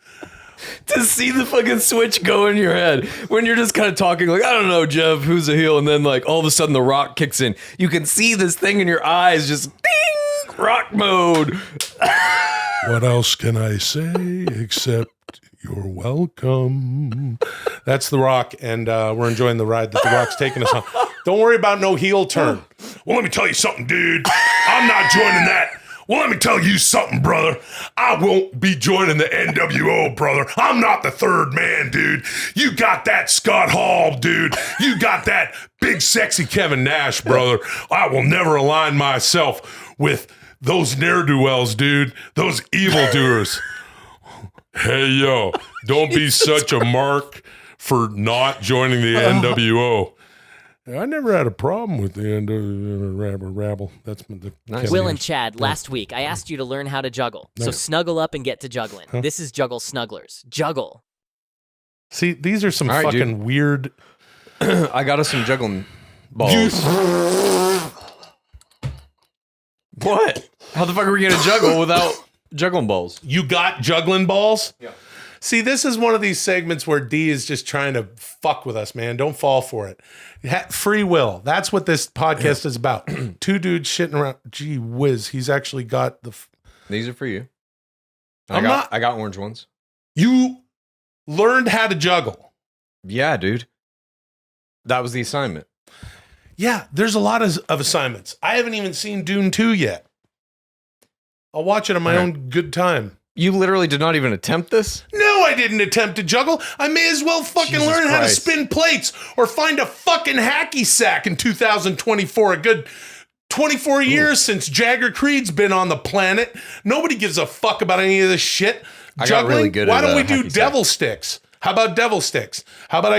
To see the fucking switch go in your head when you're just kind of talking like, I don't know, Jeff, who's a heel? And then like all of a sudden the rock kicks in. You can see this thing in your eyes just ding, rock mode. What else can I say except you're welcome? That's The Rock, and we're enjoying the ride that The Rock's taking us on. Don't worry about no heel turn. Well, let me tell you something, dude. I'm not joining that. Well, let me tell you something, brother. I won't be joining the NWO, brother. I'm not the third man, dude. You got that Scott Hall, dude. You got that big, sexy Kevin Nash, brother. I will never align myself with those ne'er-do-wells, dude. Those evildoers. Hey, yo, don't be such a mark for not joining the NWO. I never had a problem with the rabble. That's the Nice. Will and Chad, last week I asked you to learn how to juggle. So snuggle up and get to juggling. This is Juggle Snugglers. Juggle. See, these are some All right, fucking weird. I got us some juggling balls. What? How the fuck are we gonna juggle without juggling balls? You got juggling balls? Yeah. See, this is one of these segments where D is just trying to fuck with us, man. Don't fall for it. Free will. That's what this podcast is about. Two dudes shitting around. Gee whiz, he's actually got the... These are for you. I got orange ones. You learned how to juggle. Yeah, dude. That was the assignment. Yeah, there's a lot of assignments. I haven't even seen Dune 2 yet. I'll watch it on my own good time. You literally did not even attempt this? No, I didn't attempt to juggle. I may as well fucking Jesus learn how to Christ. spin plates or find a fucking hacky sack in 2024. A good 24 years since Jagger Creed's been on the planet. Nobody gives a fuck about any of this shit. I got really good Why at, don't we do hacky devil sticks? How about devil sticks? How about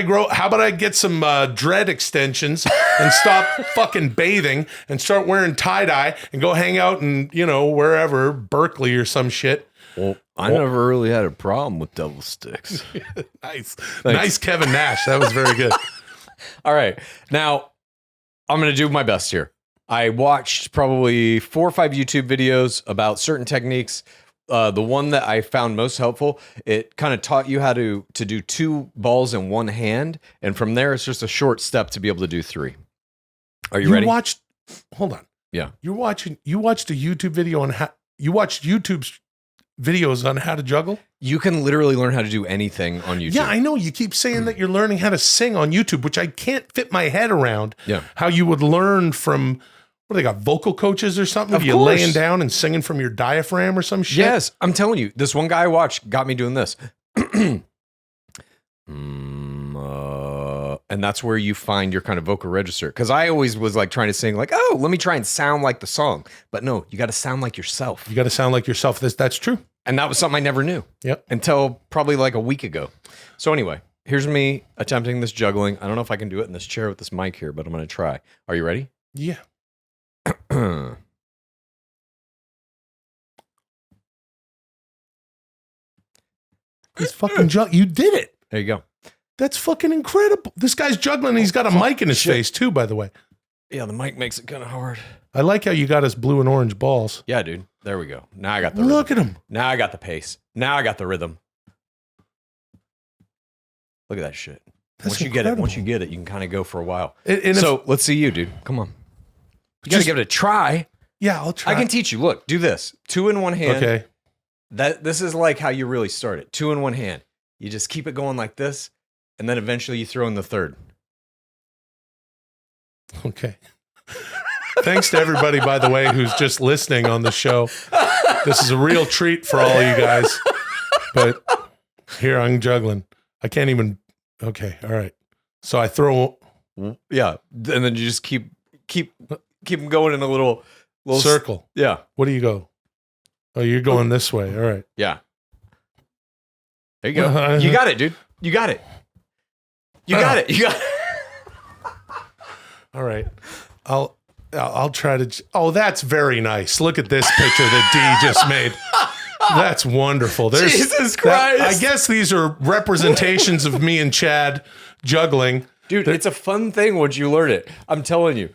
I get some dread extensions and stop fucking bathing and start wearing tie-dye and go hang out in, wherever, Berkeley or some shit. Well, I never really had a problem with double sticks. Nice. Nice Kevin Nash. That was very good. All right. Now, I'm going to do my best here. I watched probably 4 or 5 YouTube videos about certain techniques. The one that I found most helpful, it kind of taught you how to do 2 balls in one hand. And from there, it's just a short step to be able to do 3. Are you ready? Hold on. Yeah. You watched a YouTube video on you watched YouTube's videos on how to juggle? You can literally learn how to do anything on YouTube. Yeah, I know. You keep saying that you're learning how to sing on YouTube, which I can't fit my head around. Yeah. How you would learn from, what, they got vocal coaches or something? Of you course. laying down and singing from your diaphragm or some shit? Yes, I'm telling you. This one guy I watched got me doing this. And that's where you find your kind of vocal register. Because I always was like trying to sing like, oh, let me try and sound like the song. But no, you got to sound like yourself. You got to sound like yourself. That's true. And that was something I never knew. Yep. Until probably like a week ago. So anyway, here's me attempting this juggling. I don't know if I can do it in this chair with this mic here, but I'm going to try. Are you ready? Yeah. He's fucking you did it. There you go. That's fucking incredible. This guy's juggling. He's got a mic in his face too, by the way. Yeah, the mic makes it kind of hard. I like how you got us blue and orange balls. Yeah, dude. There we go. Now I got the Look rhythm. at him. Now I got the pace. Now I got the rhythm. Look at that shit. That's Once you get it, you can kind of go for a while. And let's see you, dude. Come on. You got to give it a try. Yeah, I'll try. I can teach you. Look, do this. 2 in one hand. Okay. This is like how you really start it. 2 in one hand. You just keep it going like this, and then eventually you throw in the third. Okay. Thanks to everybody, by the way, who's just listening on the show. This is a real treat for all you guys. But here I'm juggling. I can't even. Okay, all right. So I throw. Yeah, and then you just keep them going in a little circle. Yeah. What do you go? Oh, you're going this way. All right. Yeah. There you go. You got it, dude. You got it. You got it. You got it. All right. I'll try to. Oh, that's very nice. Look at this picture that D just made. That's wonderful. Jesus Christ. I guess these are representations of me and Chad juggling. Dude, it's a fun thing once you learn it. I'm telling you.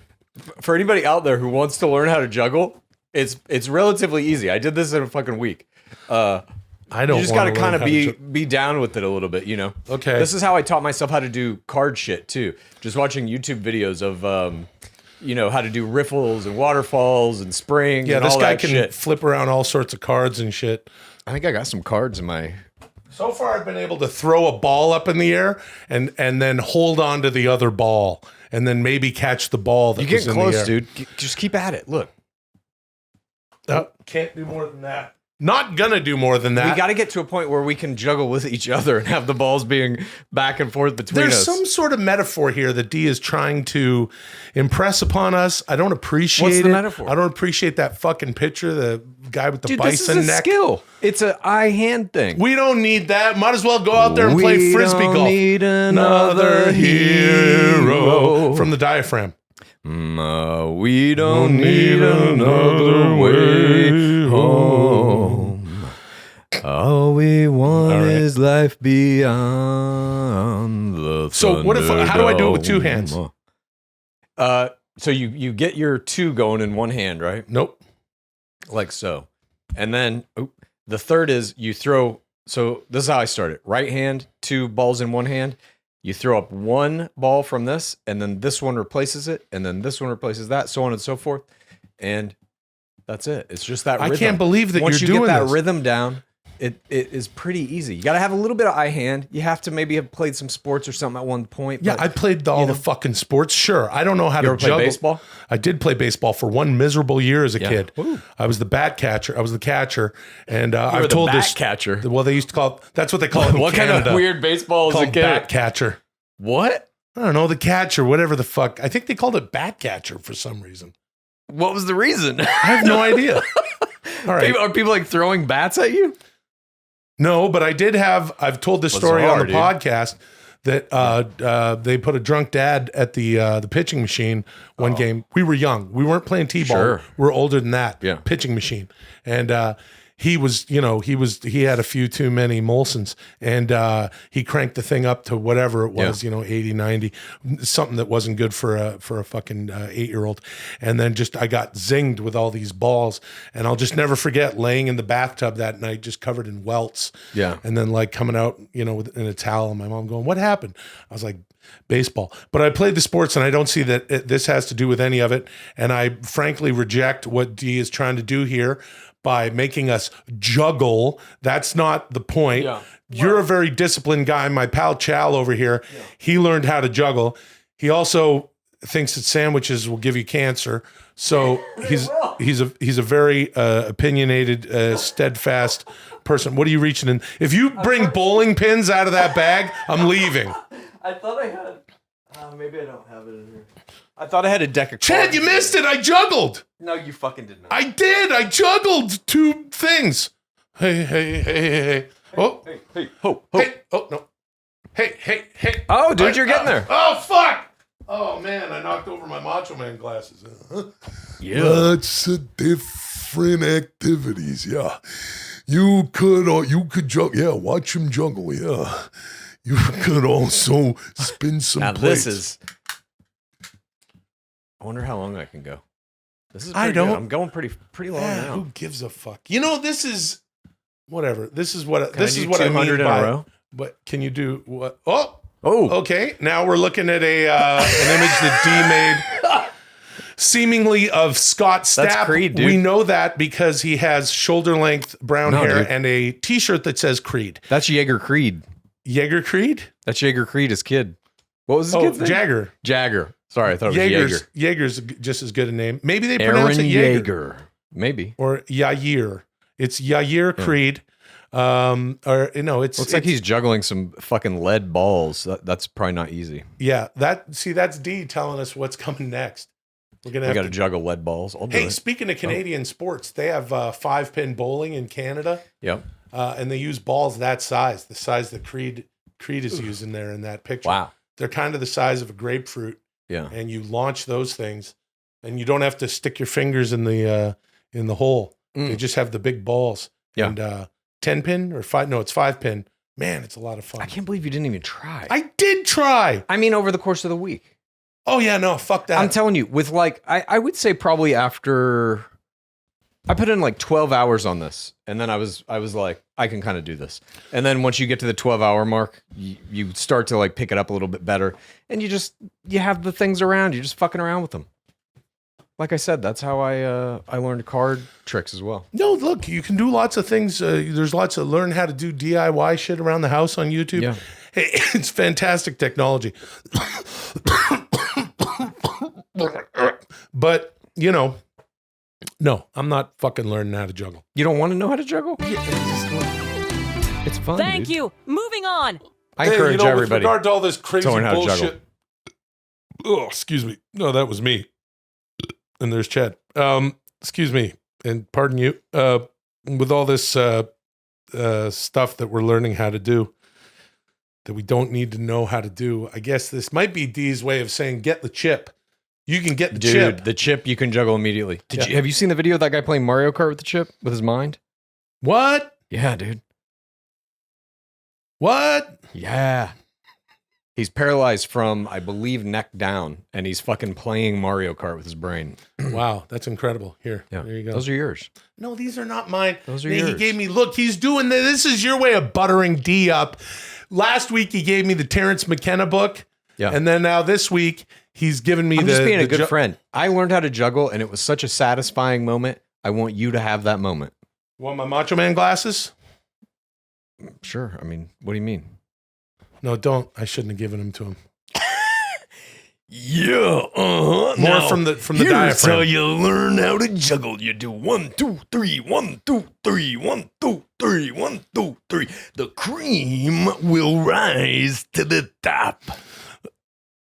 For anybody out there who wants to learn how to juggle, it's relatively easy. I did this in a fucking week. I don't. You just got to kind of be down with it a little bit, you know. Okay. This is how I taught myself how to do card shit too. Just watching YouTube videos of how to do riffles and waterfalls and springs. Yeah, and this all guy that can shit. flip around all sorts of cards and shit. I think I got some cards in my. So far, I've been able to throw a ball up in the air and then hold on to the other ball and then maybe catch the ball that You was get in the close, air. dude. Just keep at it. Look. Can't do more than that. Not gonna do more than that. We got to get to a point where we can juggle with each other and have the balls being back and forth between There's us. some sort of metaphor here that D is trying to impress upon us. I don't appreciate What's the it. metaphor? I don't appreciate that fucking picture, the guy with the Dude, bison this is a neck. skill. It's an eye-hand thing. We don't need that. Might as well go out there and play frisbee golf. Need another hero From the diaphragm. We don't need another way home. All we want is life beyond the So what if? How do I do it with two hands? So you get your two going in one hand, right? Nope. Like so. And then the third is you throw. So this is how I started. Right hand, two balls in one hand. You throw up one ball from this, and then this one replaces it, and then this one replaces that, so on and so forth. And that's it. It's just that rhythm. I can't believe that Once you're you doing get that this. rhythm down, it is pretty easy. You got to have a little bit of eye hand. You have to maybe have played some sports or something at one point. Yeah, but I played all the fucking sports. Sure, I don't know how You to ever play juggle. baseball? I did play baseball for one miserable year as a Yeah. kid. Ooh. I was the bat catcher. I was the catcher, and You were I've the told bat this catcher. Well, they used to call it. That's what they call it. In What Canada. kind of weird baseball is a Called kid? bat catcher. What? I don't know, the catcher, whatever the fuck. I think they called it bat catcher for some reason. What was the reason? I have no idea. All right. Are people like throwing bats at you? No, but I did have. I've told this story on the dude. podcast that they put a drunk dad at the pitching machine one game. We were young. We weren't playing t-ball. Sure. We were older than that. Yeah. Pitching machine, and he had a few too many Molsons, and he cranked the thing up to whatever it was, 80, 90, something that wasn't good for a fucking 8-year-old. And then I got zinged with all these balls, and I'll just never forget laying in the bathtub that night, just covered in welts. Yeah. And then coming out, in a towel, and my mom going, "What happened?" I was like, "Baseball." But I played the sports, and I don't see that this has to do with any of it. And I frankly reject what D is trying to do here by making us juggle. That's not the point. Yeah. You're a very disciplined guy. My pal Chal over here, he learned how to juggle. He also thinks that sandwiches will give you cancer. So he's a very opinionated, steadfast person. What are you reaching in? If you bring bowling pins out of that bag, I'm leaving. I thought I had. Maybe I don't have it in here. I thought I had a deck of cards. Chad, you missed it. I juggled. No, you fucking did not. I did. I juggled two things. Hey. Oh, Hey, ho. hey. Oh, no. Hey. Oh, dude, you're getting there. Oh, fuck. Oh, man, I knocked over my Macho Man glasses. Yeah. Lots of different activities, yeah. You could juggle, yeah, watch him juggle, yeah. You could also spin some Now plates. this is. I wonder how long I can go. This is. I Pretty don't- good. I'm going pretty long now. Who gives a fuck? This is whatever. This is what Can I this is do what I 200 mean in a by. row? But can you do what? Oh, Oh. okay. Now we're looking at an image that D made, seemingly of Scott Stapp. That's Creed, dude. We know that because he has shoulder length brown No, hair dude. and a T-shirt that says Creed. That's Jaeger Creed. Jaeger Creed? That's Jaeger Creed as kid. What was his Oh, kid's name? Jagger. Jagger. Sorry, I thought it was Jaeger. Jaeger's just as good a name. Maybe they pronounce it Jaeger. Maybe. Or Yair. It's Yair Creed. It's like he's juggling some fucking lead balls. That's probably not easy. Yeah, that's D telling us what's coming next. We got to juggle lead balls. Hey, speaking of Canadian sports, they have 5-pin bowling in Canada. Yep. And they use balls that size, the size that Creed is using there in that picture. Wow. They're kind of the size of a grapefruit. Yeah. And you launch those things, and you don't have to stick your fingers in the hole. They just have the big balls. Yeah. And 10-pin or 5? No, it's 5-pin. Man, it's a lot of fun. I can't believe you didn't even try. I did try. I mean, over the course of the week. Oh yeah, no, fuck that. I'm telling you, with I would say probably after I put in 12 hours on this, and then I was like, I can kind of do this. And then once you get to the 12-hour mark, you start to pick it up a little bit better, and you have the things around, you're just fucking around with them. Like I said, that's how I learned card tricks as well. No, look, you can do lots of things. There's lots of learn how to do DIY shit around the house on YouTube. Yeah. Hey, it's fantastic technology. But, no, I'm not fucking learning how to juggle. You don't want to know how to juggle? Yeah, it's fun. Thank you. Moving on. I encourage everybody. With regard to all this crazy to learn how to juggle. bullshit. Oh, excuse me. No, that was me. And there's Chad. Excuse me, and pardon you. With all this stuff that we're learning how to do, that we don't need to know how to do, I guess this might be D's way of saying get the chip. You can get the chip. Dude, the chip you can juggle immediately. Have you seen the video of that guy playing Mario Kart with the chip with his mind? What? Yeah, dude. What? Yeah. He's paralyzed from, I believe, neck down, and he's fucking playing Mario Kart with his brain. Wow, that's incredible. Here, yeah. There you go. Those are yours. No, these are not mine. Those are yours. He gave me, look, he's doing this. This is your way of buttering D up. Last week, he gave me the Terrence McKenna book. Yeah. And then now this week, he's given me I'm just being a good friend. I learned how to juggle, and it was such a satisfying moment. I want you to have that moment. You want my Macho Man glasses? Sure. I mean, what do you mean? No, don't. I shouldn't have given them to him. Yeah, More now, from the diaphragm. Here's how you learn how to juggle. You do 1, 2, 3, 1, 2, 3, 1, 2, 3, 1, 2, 3. The cream will rise to the top.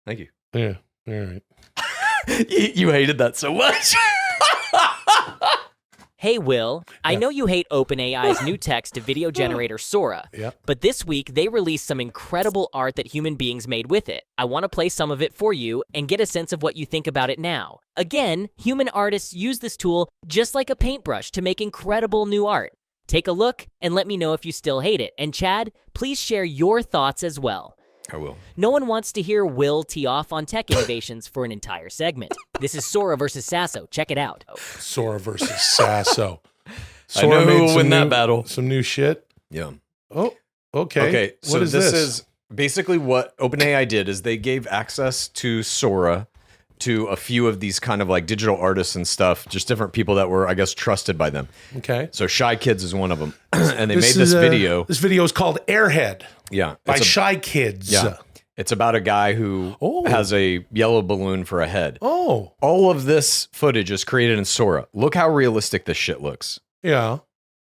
Thank you. Yeah, all right. You hated that so much. Hey, Will, I know you hate OpenAI's new text-to-video generator, Sora. Yep. But this week, they released some incredible art that human beings made with it. I want to play some of it for you and get a sense of what you think about it now. Again, human artists use this tool just like a paintbrush to make incredible new art. Take a look and let me know if you still hate it. And Chad, please share your thoughts as well. I will. No one wants to hear Will tee off on tech innovations for an entire segment. This is Sora versus Sasso. Check it out. Sora versus Sasso. Sora made win that battle. Some new shit. Yeah. Oh, okay. Okay, so this is basically what OpenAI did is they gave access to Sora to a few of these kind of digital artists and stuff, just different people that were, I guess, trusted by them. Okay. So Shy Kids is one of them. And they made this video. This video is called Airhead. Yeah. By Shy Kids. Yeah. It's about a guy who has a yellow balloon for a head. Oh. All of this footage is created in Sora. Look how realistic this shit looks. Yeah.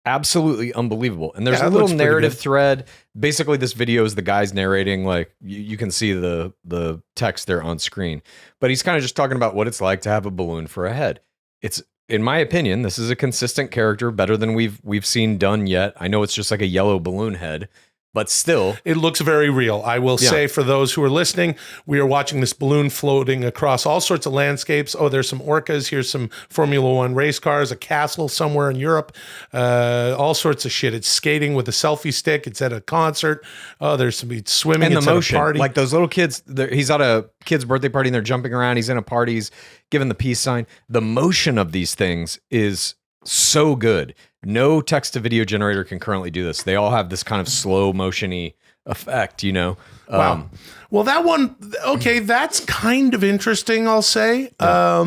Absolutely unbelievable. And there's a little narrative thread. Basically, this video is the guy's narrating, you can see the text there on screen. But he's kind of just talking about what it's like to have a balloon for a head. It's, in my opinion, this is a consistent character, better than we've seen done yet. I know it's just like a yellow balloon head, but still, it looks very real. I will say, for those who are listening, we are watching this balloon floating across all sorts of landscapes. Oh, there's some orcas. Here's some Formula One race cars, a castle somewhere in Europe, all sorts of shit. It's skating with a selfie stick. It's at a concert. Oh, there's some swimming. And it's the motion, at a party. like those little kids. He's at a kid's birthday party and they're jumping around. He's in a party. He's giving the peace sign. The motion of these things is so good. No text to video generator can currently do this. They all have this kind of slow motion-y effect, Wow. Well, that one, okay, that's kind of interesting, I'll say. Yeah.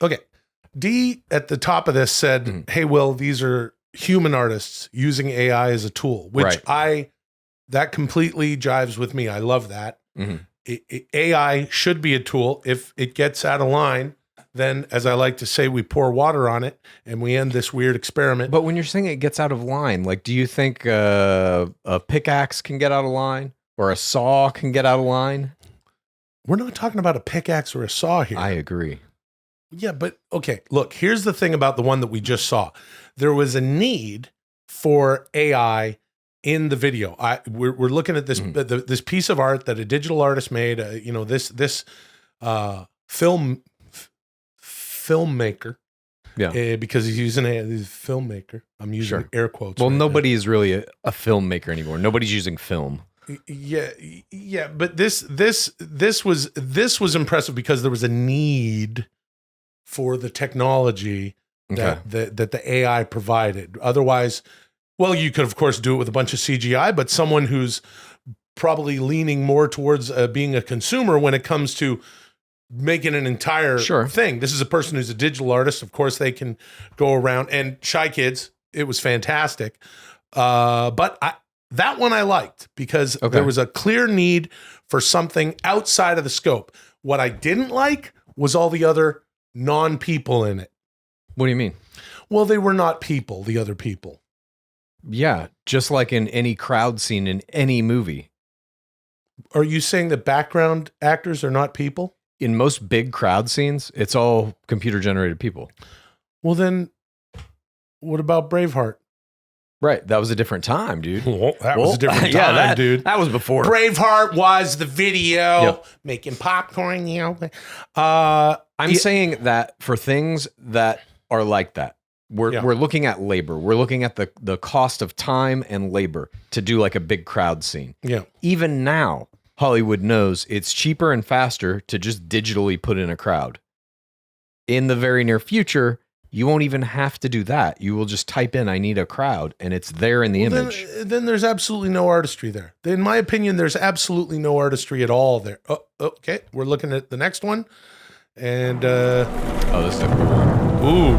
Okay, D at the top of this said, hey, Will, these are human artists using AI as a tool, which that completely jives with me. I love that. AI should be a tool. If it gets out of line, then, as I like to say, we pour water on it and we end this weird experiment. But when you're saying it gets out of line, like, do you think a pickaxe can get out of line or a saw can get out of line? We're not talking about a pickaxe or a saw here. I agree. Yeah, but okay, look, here's the thing about the one that we just saw. There was a need for AI in the video. We're looking at this this piece of art that a digital artist made. This filmmaker. Yeah, because he's using he's a filmmaker. I'm using air quotes. Well, nobody is really a filmmaker anymore. Nobody's using film. Yeah, but this was impressive because there was a need for the technology that the AI provided. Otherwise, well, you could of course do it with a bunch of CGI, but someone who's probably leaning more towards being a consumer when it comes to making an entire thing. This is a person who's a digital artist. Of course, they can go around, and Shy Kids, it was fantastic. But that one I liked because there was a clear need for something outside of the scope. What I didn't like was all the other non-people in it. What do you mean? Well, they were not people, the other people. Yeah, just like in any crowd scene in any movie. Are you saying that background actors are not people? In most big crowd scenes, it's all computer-generated people. Well, then what about Braveheart? Right, that was a different time, dude. That was a different time, dude. That was before. Braveheart was the video, making popcorn, I'm saying that for things that are like that, we're looking at labor. We're looking at the cost of time and labor to do like a big crowd scene. Yeah. Even now, Hollywood knows it's cheaper and faster to just digitally put in a crowd. In the very near future, you won't even have to do that. You will just type in, I need a crowd, and it's there in the image. Then there's absolutely no artistry there. In my opinion, there's absolutely no artistry at all there. Oh, okay. We're looking at the next one. And, this is a cool one. Ooh.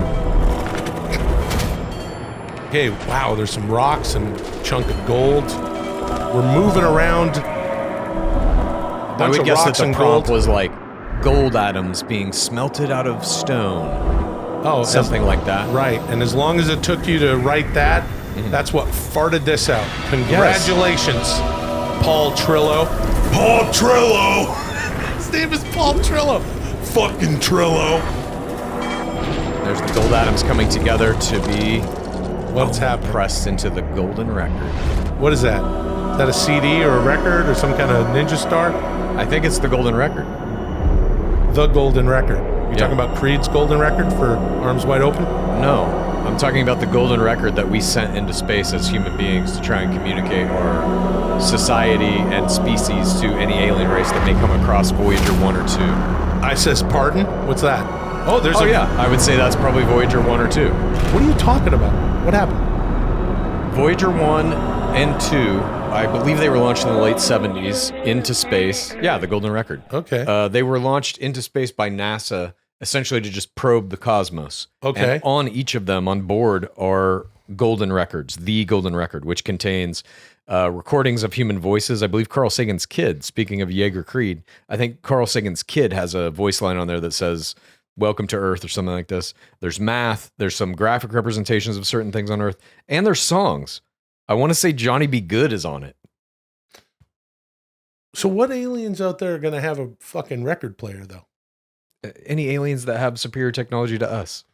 Okay, wow, there's some rocks and a chunk of gold. We're moving around. I would guess that the prompt was like gold atoms being smelted out of stone. Oh, something like that. Right. And as long as it took you to write that, that's what farted this out. Congratulations, Paul Trillo. Paul Trillo! His name is Paul Trillo. Fucking Trillo. There's the gold atoms coming together to be what's happening? Pressed into the golden record. What is that? Is that a CD or a record or some kind of ninja star? I think it's the golden record. The golden record. You're talking about Creed's golden record for Arms Wide Open? No. I'm talking about the golden record that we sent into space as human beings to try and communicate our society and species to any alien race that may come across Voyager 1 or 2. I says pardon? What's that? Oh, there's I would say that's probably Voyager 1 or 2. What are you talking about? What happened? Voyager 1 and 2, I believe they were launched in the late 70s into space. Yeah, the golden record. Okay. They were launched into space by NASA essentially to just probe the cosmos. Okay. And on each of them on board are golden records, the golden record, which contains recordings of human voices. I believe Carl Sagan's kid, speaking of Jaeger Creed, I think Carl Sagan's kid has a voice line on there that says, "Welcome to Earth," or something like this. There's math, there's some graphic representations of certain things on Earth, and there's songs. I want to say Johnny B. Good is on it. So what aliens out there are going to have a fucking record player, though? Any aliens that have superior technology to us.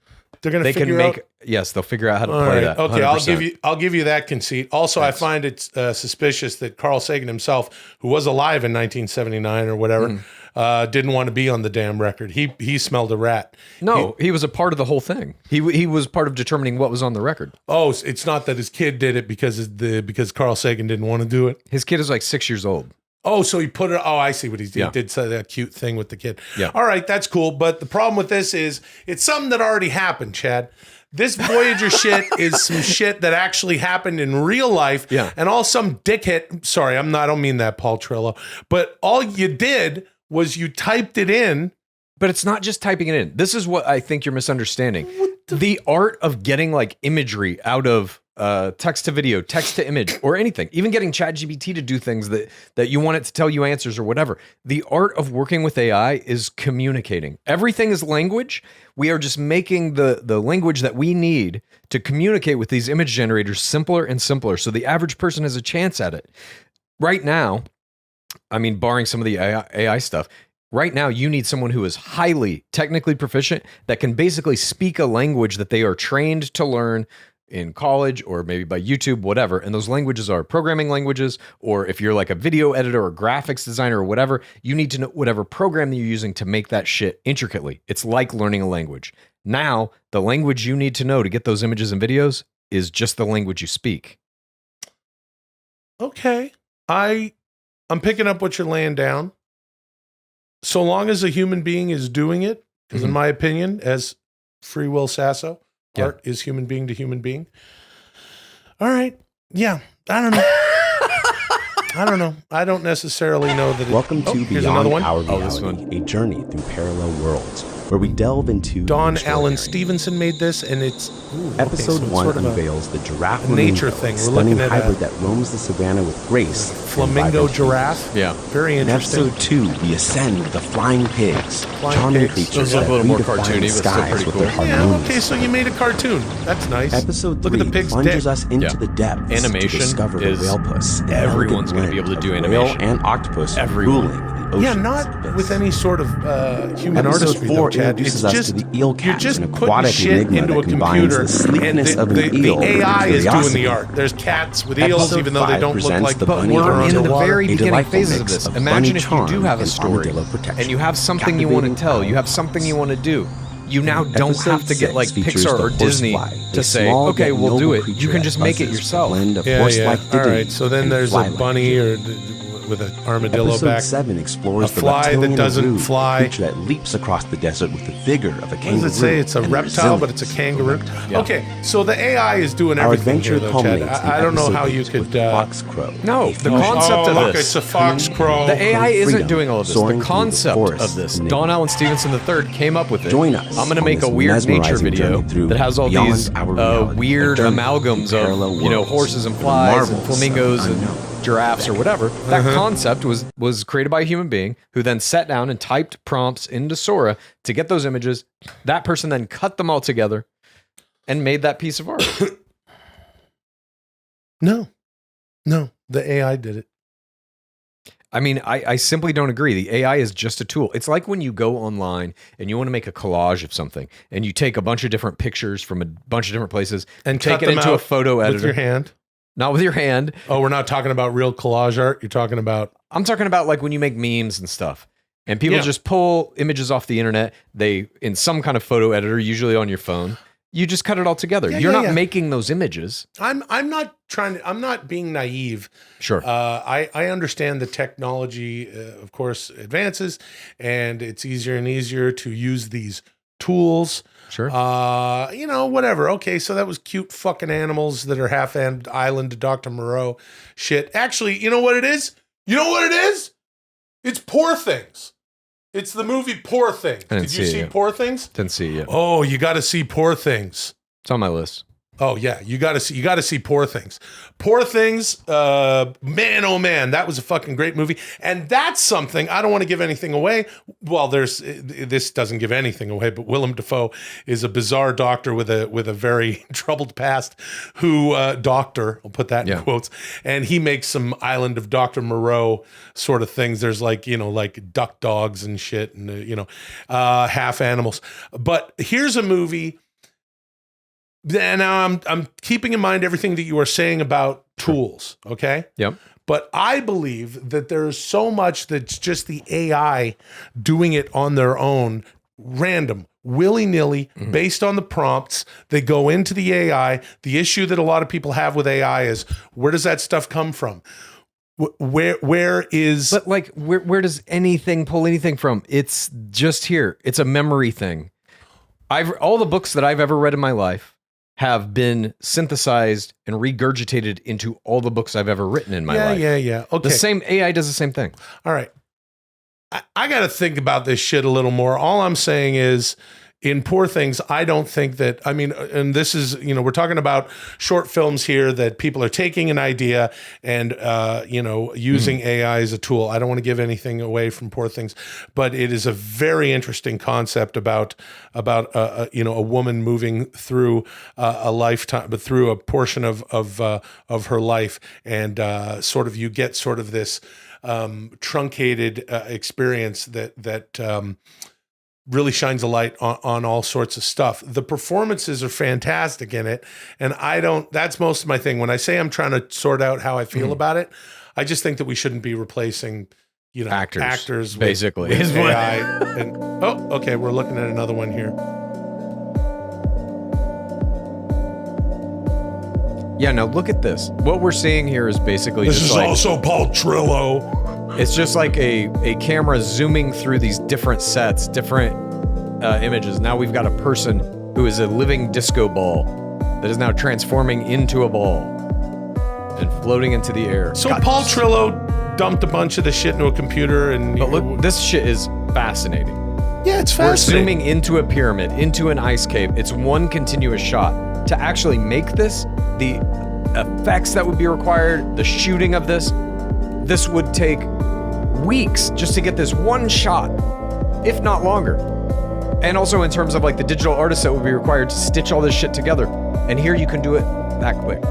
They're going to figure out... Yes, they'll figure out how to play that. Okay, 100%. I'll give you that conceit. Also, I find it suspicious that Carl Sagan himself, who was alive in 1979 or whatever, didn't want to be on the damn record. He smelled a rat. No, he was a part of the whole thing. He was part of determining what was on the record. Oh, it's not that his kid did it because Carl Sagan didn't want to do it. His kid is like 6 years old. Oh, so he put it. Oh, I see what he did. He did say that cute thing with the kid. Yeah. All right, that's cool. But the problem with this is it's something that already happened, Chad. This Voyager shit is some shit that actually happened in real life. Yeah. And all some dickhead. Sorry, I don't mean that, Paul Trillo. But all you did was you typed it in. But it's not just typing it in. This is what I think you're misunderstanding. The art of getting like imagery out of text to video, text to image, or anything, even getting ChatGPT to do things that you want it to tell you answers or whatever. The art of working with AI is communicating. Everything is language. We are just making the language that we need to communicate with these image generators simpler and simpler, so the average person has a chance at it. Right now, I mean, barring some of the AI stuff, right now you need someone who is highly technically proficient that can basically speak a language that they are trained to learn in college or maybe by YouTube, whatever. And those languages are programming languages, or if you're like a video editor or graphics designer or whatever, you need to know whatever program that you're using to make that shit intricately. It's like learning a language. Now, the language you need to know to get those images and videos is just the language you speak. Okay. I'm picking up what you're laying down. So long as a human being is doing it, because in my opinion, as Free Will Sasso, art is human being to human being. All right. Yeah. I don't know. I don't know. I don't necessarily know that. Welcome to here's another Beyond one. Our Reality, a journey through parallel worlds, where we delve into Don the Allen extraordinary. Stevenson made this, and it's Episode so it's 1 sort of unveils the giraffe nature flamingo, thing. a We're stunning looking at hybrid a that roams the savannah with grace. and flamingo vibrancy. giraffe. Yeah. Very In interesting. episode 2, we ascend with the flying pigs, Flying charming pigs. creatures Those look that a little more redefine cartoony, the but still skies pretty with cool. their Yeah, harmonious. okay, so you made a cartoon. That's nice. Episode 3 Look at the pig's plunges dick. us into Yeah. the depths Animation to discover the is- whale puss. an everyone's elegant gonna be able to blend do of animation. Whale and octopus Everyone. ruling the oceans. Yeah, not with any sort of human Episode artistry, 4 though, Chad. introduces It's us just to the eel cat, you're just an putting aquatic shit enigma into that a combines computer, the sleekness and of an eel the with AI is doing curiosity. the art. There's cats with eels, Episode even though they 5 don't look presents like. the But bunny we're We're in the underwater. very A beginning delightful phases of mix this. of Imagine bunny if you charm do have a and story armadillo protection. and you have something you want to Captivating tell. You have powers. something you want to do. You now don't Episode have to get 6 like features Pixar the or Disney horsefly, to a say, small okay, yet we'll do noble it. creature You can that just make it buzzes, a yourself. blend of Yeah, yeah. horse-like All dignity right. So then and there's a fly-like bunny agility. with an armadillo Episode back. 7 explores A the fly that reptilian doesn't Aru, fly. a creature that leaps across the desert with the vigor of a kangaroo. What does it say? It's a and reptile, but it's a resilience kangaroo. of a reptile. Okay, so the AI is doing Our everything adventure here, though, Chad. culminates in I don't know episode how you 8 could. with Fox Crow. No, a the fusion concept of look, this. it's a fox crow. The AI isn't freedom, doing all of this. soaring The through the concept forests of this. and Don Allen Stevenson III came up with it. Join us I'm going to on make a this weird nature mesmerizing video journey through that has all Beyond these Our Reality, weird a journey amalgams through of, parallel you know, worlds, horses and the flies and marvels of flamingos and unknown. giraffes or whatever. That concept was created by a human being who then sat down and typed prompts into Sora to get those images. That person then cut them all together and made that piece of art. No, the AI did it. I mean, I simply don't agree. The AI is just a tool. It's like when you go online and you want to make a collage of something and you take a bunch of different pictures from a bunch of different places And take cut it them into a out photo editor. with your hand. Not with your hand. Oh, we're not talking about real collage art. You're talking about I'm talking about like when you make memes and stuff. And people Yeah. just pull images off the internet. They, in some kind of photo editor, usually on your phone, you just cut it all together. Yeah, You're yeah, not yeah. making those images. I'm not trying to. I'm not being naive. Sure. I understand the technology, of course, advances, and it's easier and easier to use these tools. Sure. You know, whatever. Okay, so that was cute fucking animals that are half-end island to Dr. Moreau shit. Actually, you know what it is? You know what it is? It's Poor Things. It's the movie Poor Things. I didn't Did you see it see yet. Poor Things? Didn't see it yet. Oh, you got to see Poor Things. It's on my list. Oh yeah, you got to see Poor Things. Poor Things, man, oh man, that was a fucking great movie. And that's something, I don't want to give anything away. Well, this doesn't give anything away, but Willem Dafoe is a bizarre doctor with a very troubled past who doctor, I'll put that in quotes, and he makes some Island of Dr. Moreau sort of things. There's like, you know, like duck dogs and shit and you know, half animals. But here's a movie. And I'm keeping in mind everything that you are saying about tools, okay? Yep. But I believe that there is so much that's just the AI doing it on their own, random, willy-nilly, based on the prompts. They go into the AI. The issue that a lot of people have with AI is, where does that stuff come from? Where is... But like, where does anything pull anything from? It's just here. It's a memory thing. All the books that I've ever read in my life have been synthesized and regurgitated into all the books I've ever written in my life. Yeah. Okay. The same AI does the same thing. All right. I got to think about this shit a little more. All I'm saying is in Poor Things, I don't think that, I mean, and this is, you know, we're talking about short films here that people are taking an idea and, you know, using AI as a tool. I don't want to give anything away from Poor Things, but it is a very interesting concept about you know, a woman moving through a lifetime, but through a portion of her life. And sort of, you get sort of this truncated experience that really shines a light on all sorts of stuff. The performances are fantastic in it. And that's most of my thing. When I say I'm trying to sort out how I feel about it, I just think that we shouldn't be replacing, you know, actors basically. with AI. And, oh, okay. We're looking at another one here. Yeah, now look at this. What we're seeing here is basically This just is like, also Paul Trillo. it's just like a camera zooming through these different sets, different images. Now we've got a person who is a living disco ball that is now transforming into a ball and floating into the air. So Paul Trillo dumped a bunch of the shit into a computer and... But look, this shit is fascinating. Yeah, it's We're fascinating. zooming into a pyramid, into an ice cave. It's one continuous shot. To actually make this, the effects that would be required, the shooting of this would take weeks just to get this one shot, if not longer. And also in terms of like the digital artists that would be required to stitch all this shit together. And here you can do it that quick.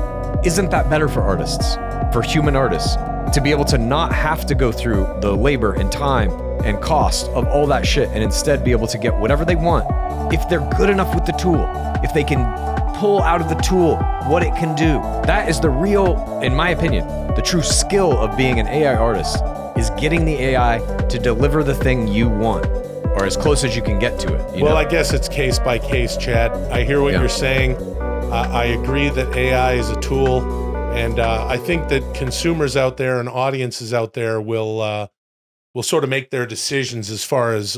Isn't that better for artists, for human artists, to be able to not have to go through the labor and time and cost of all that shit and instead be able to get whatever they want if they're good enough with the tool, if they can pull out of the tool what it can do. That is the real, in my opinion, the true skill of being an AI artist is getting the AI to deliver the thing you want, or as close as you can get to it. You Well, know? I guess it's case by case, Chad. I hear what you're saying. I agree that AI is a tool, and I think that consumers out there and audiences out there will sort of make their decisions as far as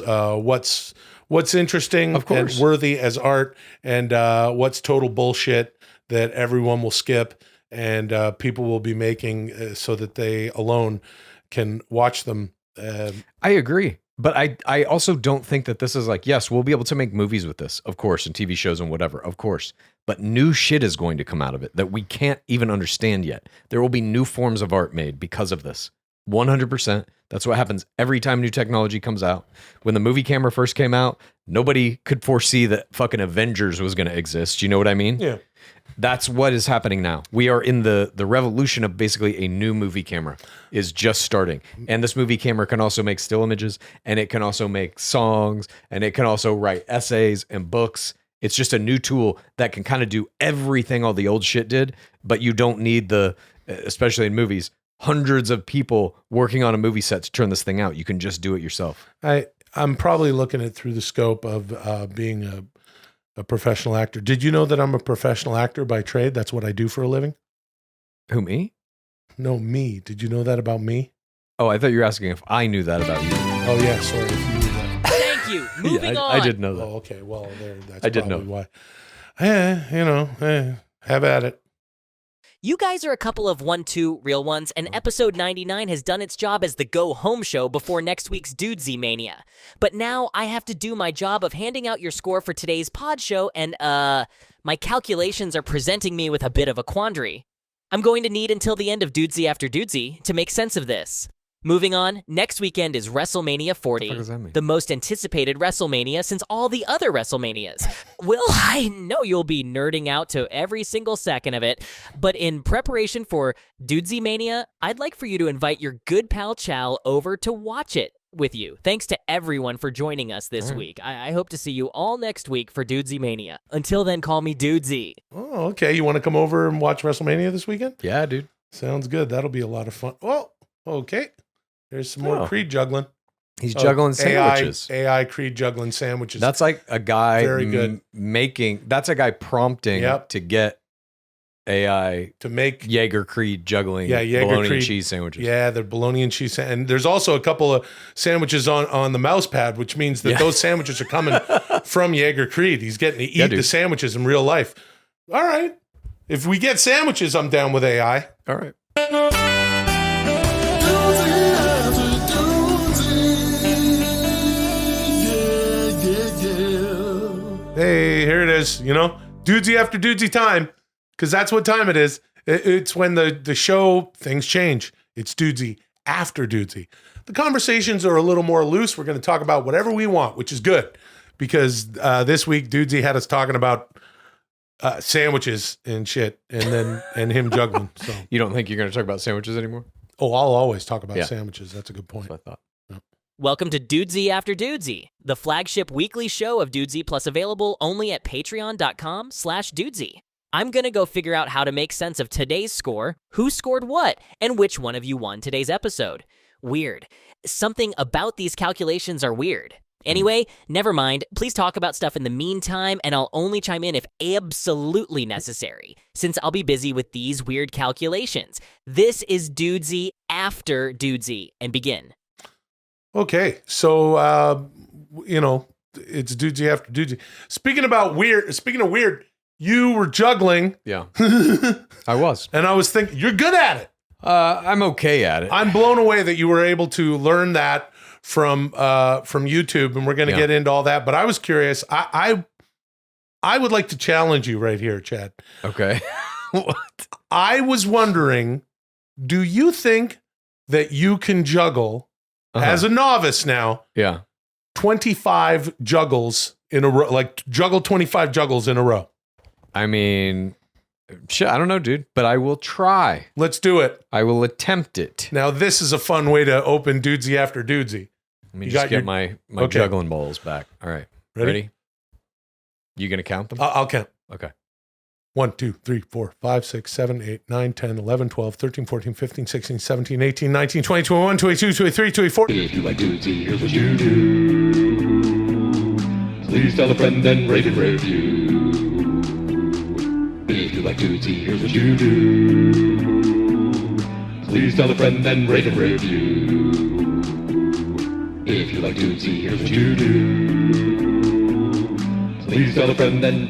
what's interesting and worthy as art, and what's total bullshit that everyone will skip and people will be making so that they alone can watch them. I agree. But I also don't think that this is like, yes, we'll be able to make movies with this, of course, and TV shows and whatever, of course. But new shit is going to come out of it that we can't even understand yet. There will be new forms of art made because of this. 100%. That's what happens every time new technology comes out. When the movie camera first came out, nobody could foresee that fucking Avengers was going to exist. You know what I mean? Yeah. That's what is happening now. We are in the revolution of basically a new movie camera is just starting. And this movie camera can also make still images, and it can also make songs, and it can also write essays and books. It's just a new tool that can kind of do everything all the old shit did, but you don't need especially in movies, hundreds of people working on a movie set to turn this thing out. You can just do it yourself. I'm probably looking at it through the scope of being a professional actor. Did you know that I'm a professional actor by trade? That's what I do for a living. Who, me? No, me. Did you know that about me? Oh, I thought you were asking if I knew that about you. Oh, yeah. Sorry if you knew that. Thank you. Moving on. I did know that. Oh, okay. Well, that's I did probably know. why. Have at it. You guys are a couple of 1-2 real ones, and episode 99 has done its job as the go-home show before next week's Dudesy Mania. But now I have to do my job of handing out your score for today's pod show, and my calculations are presenting me with a bit of a quandary. I'm going to need until the end of Dudesy After Dudesy to make sense of this. Moving on, next weekend is WrestleMania 40, What the fuck does that mean? the most anticipated WrestleMania since all the other WrestleManias. Will, I know you'll be nerding out to every single second of it, but in preparation for Dudesy Mania, I'd like for you to invite your good pal Chal over to watch it with you. Thanks to everyone for joining us this week. I hope to see you all next week for Dudesy Mania. Until then, call me Dudesy. Oh, okay. You want to come over and watch WrestleMania this weekend? Yeah, dude. Sounds good. That'll be a lot of fun. Oh, okay. There's some more Oh. Creed juggling. He's juggling sandwiches. AI Creed juggling sandwiches. That's like a guy Very good. that's a guy prompting Yep. to get AI to make Jaeger Creed juggling Jaeger bologna Creed and cheese sandwiches. Yeah, the bologna and cheese. And there's also a couple of sandwiches on the mouse pad, which means that those sandwiches are coming from Jaeger Creed. He's getting to eat the sandwiches in real life. All right. If we get sandwiches, I'm down with AI. All right. Hey, here it is. You know, dudesy after dudesy time, because that's what time it is. It's when the show things change. It's dudesy after dudesy. The conversations are a little more loose. We're going to talk about whatever we want, which is good, because this week dudesy had us talking about sandwiches and shit, and him juggling. So You don't think you're going to talk about sandwiches anymore? I'll always talk about sandwiches. That's a good point. That's what I thought. Welcome to Dudesy After Dudesy, the flagship weekly show of Dudesy, plus available only at patreon.com/Dudesy. I'm gonna go figure out how to make sense of today's score, who scored what, and which one of you won today's episode. Weird. Something about these calculations are weird. Anyway, never mind. Please talk about stuff in the meantime, and I'll only chime in if absolutely necessary, since I'll be busy with these weird calculations. This is Dudesy After Dudesy, and begin. Okay, so you know, it's dudesy after dudesy. Speaking of weird, you were juggling. Yeah, I was. And I was thinking, you're good at it. I'm okay at it. I'm blown away that you were able to learn that from YouTube, and we're going to get into all that. But I was curious. I would like to challenge you right here, Chad. Okay. What? I was wondering, do you think that you can juggle as a novice now? Yeah. 25 juggles in a row, like juggle 25 juggles in a row. I mean, shit, I don't know, dude, but I will try. Let's do it. I will attempt it. Now, this is a fun way to open dudesy after dudesy. Let me just get my juggling balls back. All right. Ready? You going to count them? I'll count. Okay. 1, 2, 3, 4, 5, 6, 7, 8, 9, 10, 11, 12, 13, 14, 15, 16, 17, 18, 19, 20, 21, 22, 23, 24. If you like dudesy, here's what you do. Please tell a friend and rate and review. If you like dudesy, here's what you do. Please tell a friend and rate and review. If you like dudesy, here's what you do. Please tell a friend and